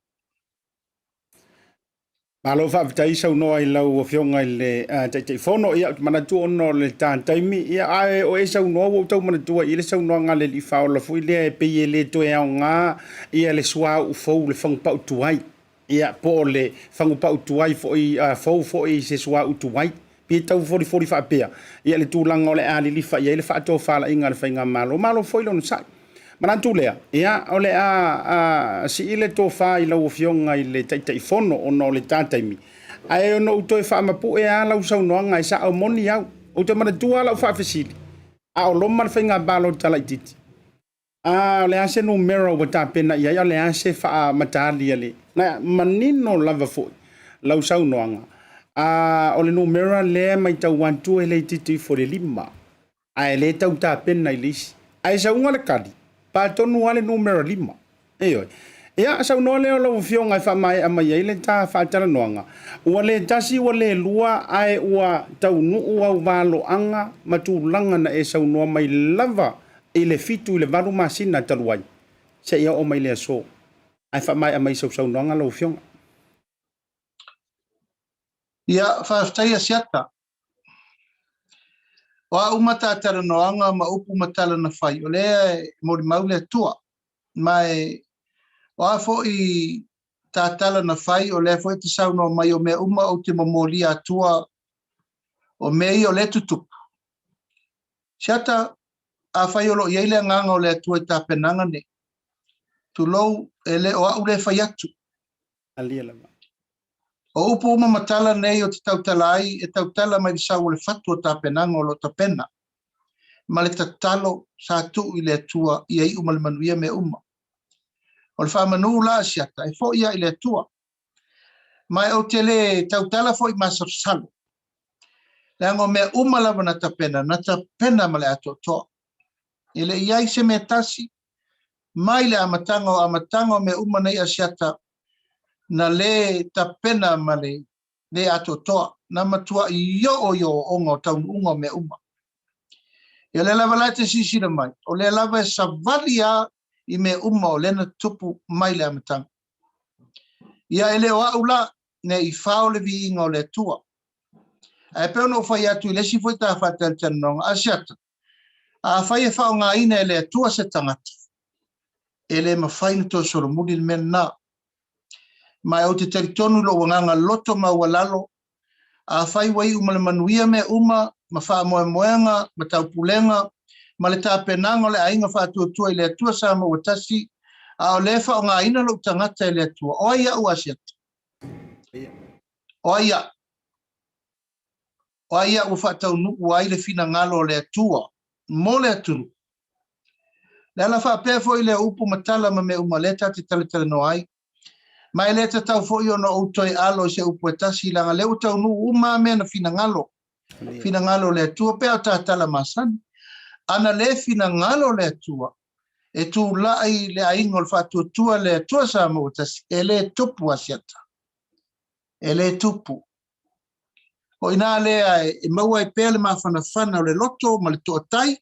Malo fa vitai sa no ai lau o fionga i le te fono ia mana tu ono le taimi ia ai o e sa no o tau mana tu i le sa no nga le fa o la fu le pe le to e nga ia le swa u fo le fang pa tu ai ia po le fang pa tu ai fo i fo i se swa u tu ai pe tau 40 fa pe ia le tu langa o le ali li fa ia le fa to fa la inga le fa nga malo fo i lo sa mana tu le ia o le si ile to fa i lo fionga i le tai fono ono le taimi ai no to fa ma pu e ala usau no nga sa o moni au o te mana tu ala fa fesili a o lo man fa nga balo tala titi le ase numero o ta pena ia le ase fa matali ale na manino lava fo la usau no nga o le numero le mai tau wantu e le titi fo le lima ai le tau ta pena i lisi ai sa unga le kadi pa tonu ale numero 5. Eoi. Ia sa no le lo fionga fa mai a mai ile ta fa tala noanga. Ua le tasi ua le lua ai ua tau nu ua valo anga matulanga na e sa no mai lava ile fitu ile valu masina taluai. Se ia o mai le so. Ai fa mai a mai sa noanga lo fionga. Ia fa stai asiata. Wa umata tala noanga ma upu matala na fai. O le mori maule tua. Mai wa fo i tatala na fai o le fo i te sauno mai o me uma o te mamolia tua o me i o le tutup. Siata a fai o lo i eile nganga o le tua i ta penanga ne. Tu lou ele o au le fai atu. Laaulialemalietoa. O upu uma matala nei o te Tautai e tautala mai sa o le fatu o ta penanga o lo ta pena. Ma le tatalo sa tu i le tua i ei uma le manuia me uma. O le whamanu la asiata e fo ia i le tua. Mai o te le tautala fo i masar salo. Le ango me uma lava na ta pena ma le ato toa. I le iai se me tasi, mai le amatanga o me uma nei asiata na le tapena male le ato toa na matua i yo ongo tau ungo me uma. Ia le lava la te sisi na mai, o le lava e savalia i me uma o lena tupu mai le amatanga. Ia ele o aula ne i fao le vi inga o le tua. E peo no fai atu i lesi foi ta fatel tanonga asiata. A fai e fao ngā ina ele tua se tangata. Ele ma fai na to soro mudi men na. Mai o te teritonu lo wanganga loto ma walalo. A fai wai uma le manuia me uma, ma faa moenga, ma tau pulenga, ma le tāpenanga le ainga faa tua i le atua sa ma watasi, a o le faa o ngā ina lo tangata i le atua. O ia ua siata. O ia. O ia ua faa tau nuku ai le fina ngalo le atua. Mo le aturu. Le ala whaapea fo i le upu matala ma me umaleta te tale no ai. Mai le te tau fo i ono utoi alo se upu etasi langa le utau nu uma mea na finangalo. Finangalo le atua pea o tātala masani. Ana le finangalo le atua. E tu lai le aingol whatuatua le atua sa mo utasi. E le tupu asiata. E le tupu. O ina lea e maua i pea le mawhanawhana o le loto ma le Tautai.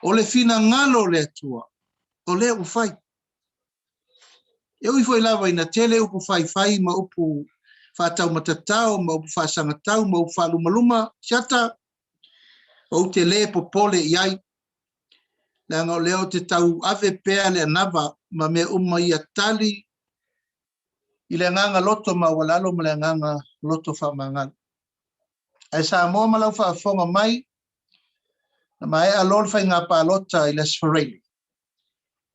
O le finangalo le atua. O le ufai. E ui foi lava ina tele upu fai ma upu whatau matatau, ma upu whasangatau, ma upu whalumaluma, siata o te le popole iai. Leanga o leo te tau ave pea le anava ma me ia tali i le nganga loto ma walalo ma le nganga loto whamangal. Ai sa moa malau whaafonga mai, na mai alol whai ngā pālota i le sfareli.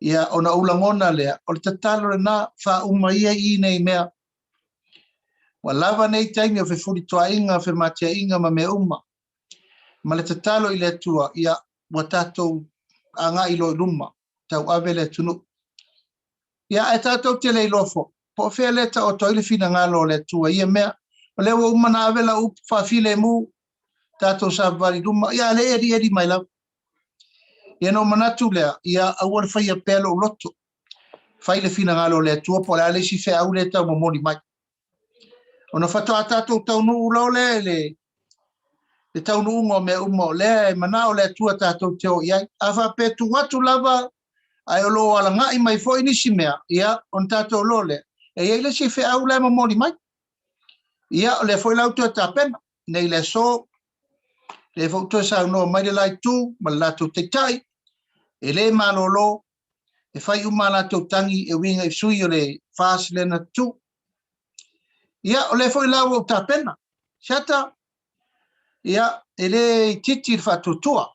Ia ona ulangona lea, o le tatalo le nā wha ia I nei mea. Wa lava nei taimi o whewhuri toa inga, whematia inga ma me Ma le tatalo I le atua, ia wa tātou anga I loi luma, tau ave le tunu. Ia e tātou te lei lofo, po whea leta o toile fina ngalo le atua, ia mea, o lewa na ave la upu whawhile mu, tātou sa vari luma, ia le eri mai lau. Ia no manatu lea, ia awar whaia pelo o loto. Whai le fina ngalo le atua, po le ale si whea au le tau mamoni mai. Ona whatoa tātou taunu ulau le taunu ungo me umo le, mana o le atua tātou teo iai. A whapetu watu lava, ai o lo ala ngai mai fo inisi mea, ia on tātou lo le. E iai le si whea au le mamoni mai. Ia o le foi lau tua tāpena, nei le so, le fautua sa no mai le lai tu, ma le latou teitai, e le malolo, e whai uma latou tangi e winga I sui o le whaasi lena tu. Ia o le foi lau o tāpena, siata, ia e le titi whatutua,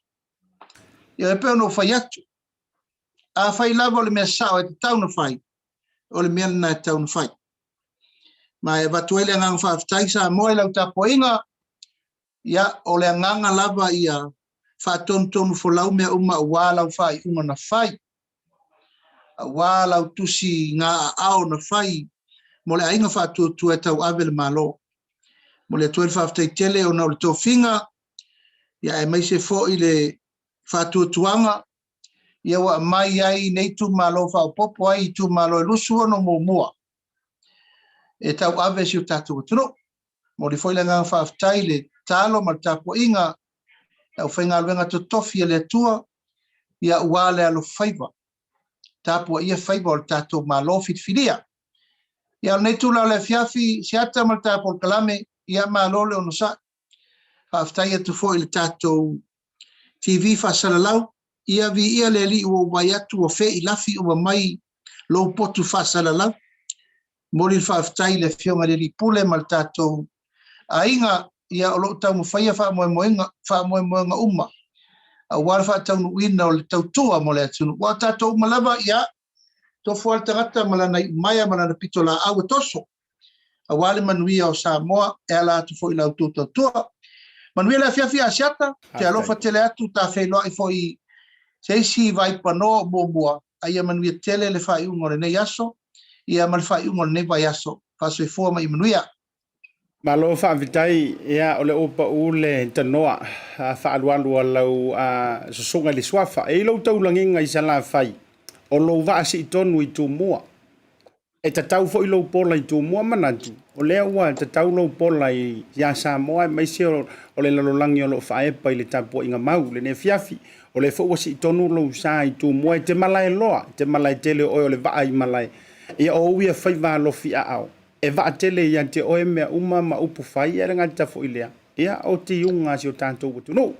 ia e peo no whai atu. A whai lau o le mea sao e te tauna whai, o le mea na e tauna whai. Ma e watuele ngang whaftai sa moe lau tapo inga, ia o le nganga lava ia whatontonu folau mea ua lau whai unga na whai. Ua lau tusi ngā ao na whai, mo le ainga whatuatua e tau ave le malo. Mo le tuel whaftai tele o nau le tofinga, ia e mai se fo I le whatuatuanga, ia wa mai ai nei tu malo whaopopo ai tu malo e lusu ono mua. E tau ave si o tātou atunu. Mo li foi le ngā whaaftai le tālo ma tāpo inga, e au whainga luenga to tofi le atua, ia ua le alo whaiva. Tāpo ia whaiva o le tātou malo fitfilia. Ia nei tūlau le fiafi, siata ma tāpo kalame, ia malo le ono sa. Whaaftai atu foi le tātou TV whasalalau, ia vi ia le li ua wai atu o whei lafi ua mai lo potu whasalalau. Mori whaaftai le fionga le ripule mal tātou a inga ia o lo tau mwhaia wha moenga uma. A wala wha tau nuina o le tau tua mo le atunu. Wa tātou malava ia to fual tangata malana maia malana pito la au toso. A wale manuia o Samoa e ala atu fo ila utu tau tua. Manuia la fiafi Asiata te alofa tele atu ta whailoa I fo I seisi vai pano mua. Aia manuia tele le whai ungo le nei aso. Ia malfai ungo le nei vai aso. Paso I fua mai manuia. Malo whaavitai ia o le opa ule tanoa whaalualua lau susunga le swafa. E ilo taulanginga I sa la whai. O lo vaasi I tonu I tu mua. E tatau fo ilo pola I tu mua manatu. O lea ua tatau lo pola I ia Samoa. Mai se o le lalolangi o lo whaepa I le tapo inga mau. Le ne fiafi. O le fo wasi I tonu lo sa I tu mua. Te malai loa. Te malai tele o le vaa I malai. Ia o uia whaiva lo fi a au. E vaa tele ia te oe mea uma ma upu whai e renga ta fo ilea. Ia o te iunga si o tātou watu. No,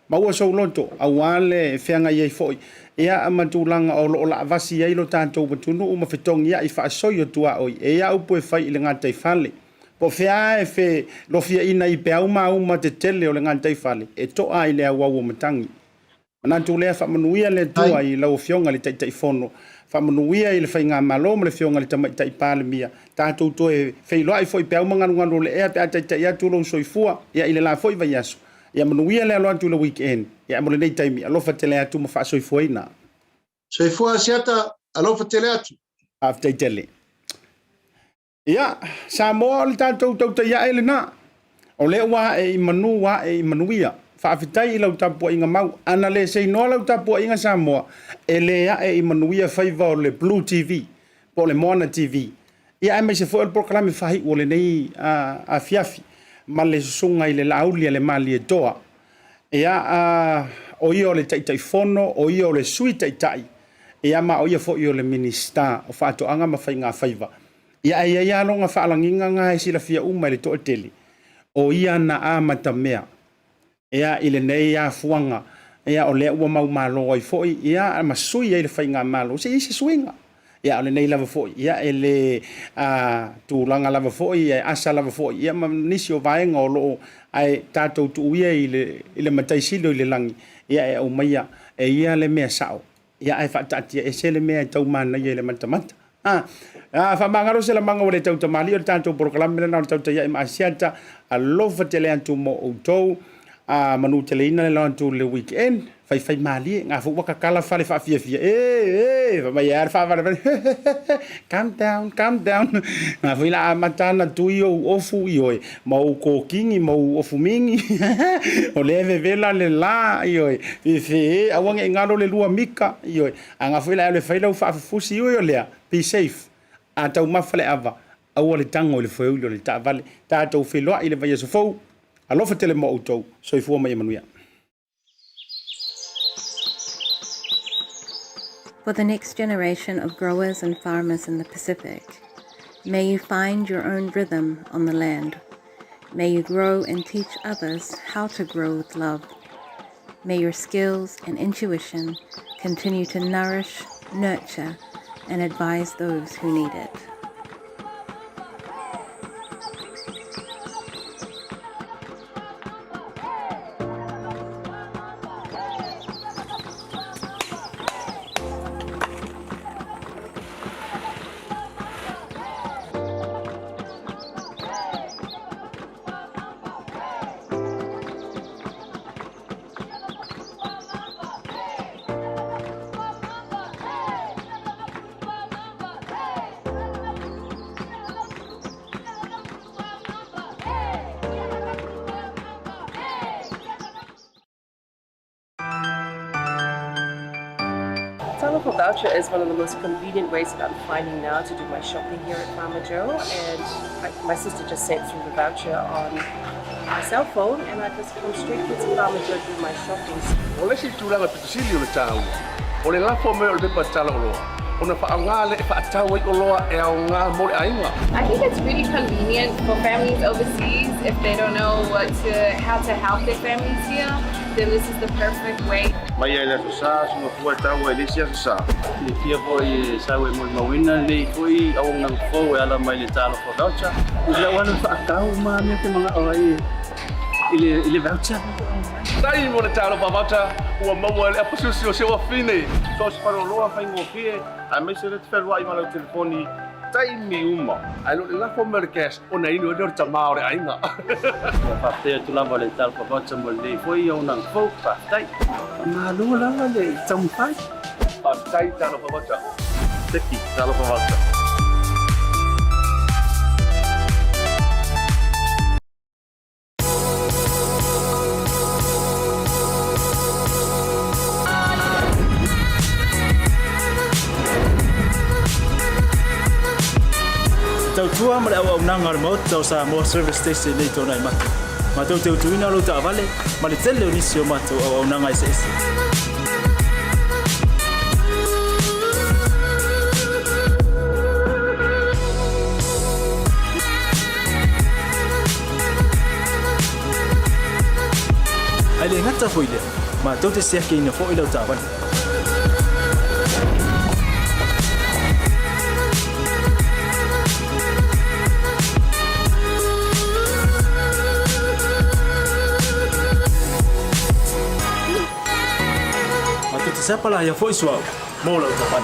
ma ua sau lonto, a wale whianga iei foi. Ia a matulanga o lo la vasi iei lo tātou watu. No, uma whetong ia I wha soi o tua oi. E ia upu e whai I le ngātai whale. Po whia e whe lo fia ina I pe uma te tele o le ngātai whale. E toa I lea wau o matangi. Manatu lea whamanuia le tua I lau fionga le taitai whono. Whamanuia I le whainga malo ma le fionga le tamaitai pālemia. Tātou to e whailoa I foi pe au manganu le ea pe a taitai atu lau soifua. Ia I le la foi vai aso. Ia manuia le alo atu le weekend. Ia mo le nei taimi. Alofa te le atu ma wha soifua ina. Soifua Asiata, alofa tele atu. After tele. Ia, Samoa le tātou tautai ia ele nā. O le wa e manu wa e manuia. Whaafitai i lau tapua inga mau. Ana le sei noa lau tapua inga Samoa. E le ia e manuia whaiva o le BLU TV. Po le Moana TV. Ia e mai se fo el proklami whahi o le nei a fiafi. Ma le susunga i le Laaulialemalietoa. Ia o ia o le taitai fono, o ia o le sui taitai. Ia ma o ia fo i o le minista o whaatoanga ma whainga whaiva. Ia ia longa whaalanginga ngā e sila fia uma le toa teli. O ia na a matamea. Ia ile nei a fuanga. Ia o lea ua mau malo ai foi. Ia masui ia le whainga malo. Se isi suinga. Ia o le nei lava foi. Ia ele tūlanga lava foi. Ia asa lava foi. Ia ma nisi o vaenga o loo. Ai tātou tuuia i le mataisilo i le langi. Ia e au maia. E ia le mea sao. Ia ai whaatatia. E se le mea tau mana ia le matamata. Whamangaro se la manga o le tauta mali o le tātou proklami na o le tauta ia ima Asiata alofa tele antu mo outou manu tele ina le lantu le weekend fai mali ngā fu waka kala fale whaafiafia whamai ar whaavara calm down ngā fu ila amatana tui o ofu i oe mau kōkingi mau ofu mingi o le vela le la i oe awange ngaro le lua mika i oe a ngā fu ila le whailau whaafufusi i oe o lea be safe. A tau mawhale awa, aua le tango le whau le ta vale, ta tau wheloa i le vai aso fau, alofa tele mo outou, soifua mai manuia. For the next generation of growers and farmers in the Pacific, may you find your own rhythm on the land. May you grow and teach others how to grow with love. May your skills and intuition continue to nourish, nurture, and advise those who need it. Voucher is one of the most convenient ways that I'm finding now to do my shopping here at Farmer Joe, and my sister just sent through the voucher on my cell phone, and I just come straight to Farmer Joe to do my shopping. O le si tūlanga pitusili o le tāua. O le lafo mea o le pepa tala o loa. O na whaangā le whaatau o loa e au ngā mo le ainga. I think it's really convenient for families overseas if they don't know how to help their families here. Then this is the perfect way. Mai ai le sa sunga fua tau e lisi asa sa. Le fia foi sau e mo mawina le foi au nang fo e ala mai le talo for voucher. Ila wana whaakau ma me te mga orai ile voucher. Tai mo le talo for voucher ua maua le apasusi o sewa fine. So se paro loa whaingo fie a me se le te wherua i malau telefoni taimi uma. Ai lo le lafo me le cash o na inu e lor tamao le ainga. Whaatea tu lava le talo for voucher mo le foi au nang fo whaatai. Ma lua lava le tampai. Whaatai talo for voucher. Teki talo for voucher. Tau tua ma le au nanga le mo tau sa mo service station nei tona i matu. Ma tau te utuina lo ta vale, ma le tele o nisi o matu au nanga i se ese. Ai le ngata foi le, ma tau te sea ke ina fo i lo ta vale. Siapa lah yang voice wow, mau lah ucapan.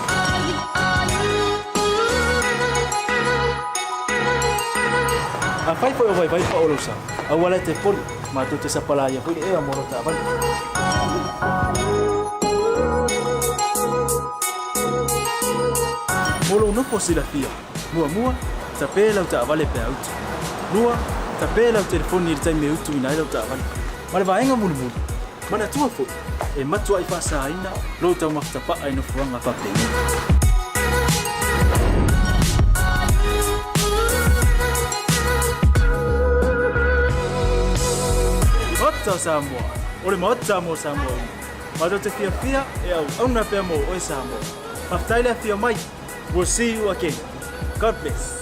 Apa itu yang baik Pak Ulusa? Awalnya telepon, matu siapa lah yang voice mau lah ucapan. molo no posila fia. Mua, tape lau ta vale pe out. Lua, tape lau telefoni tai me utu ina lau ta vale. Male vaenga mulu. Mana tua fo. E matua I fasa ina, lo tau maftapa ai no fuanga fa pe. Mota Samoa. Ole mota mo Samoa. Mado te fia e au na pe mo o Samoa. Aftaile fia mai. We'll see you again. God bless.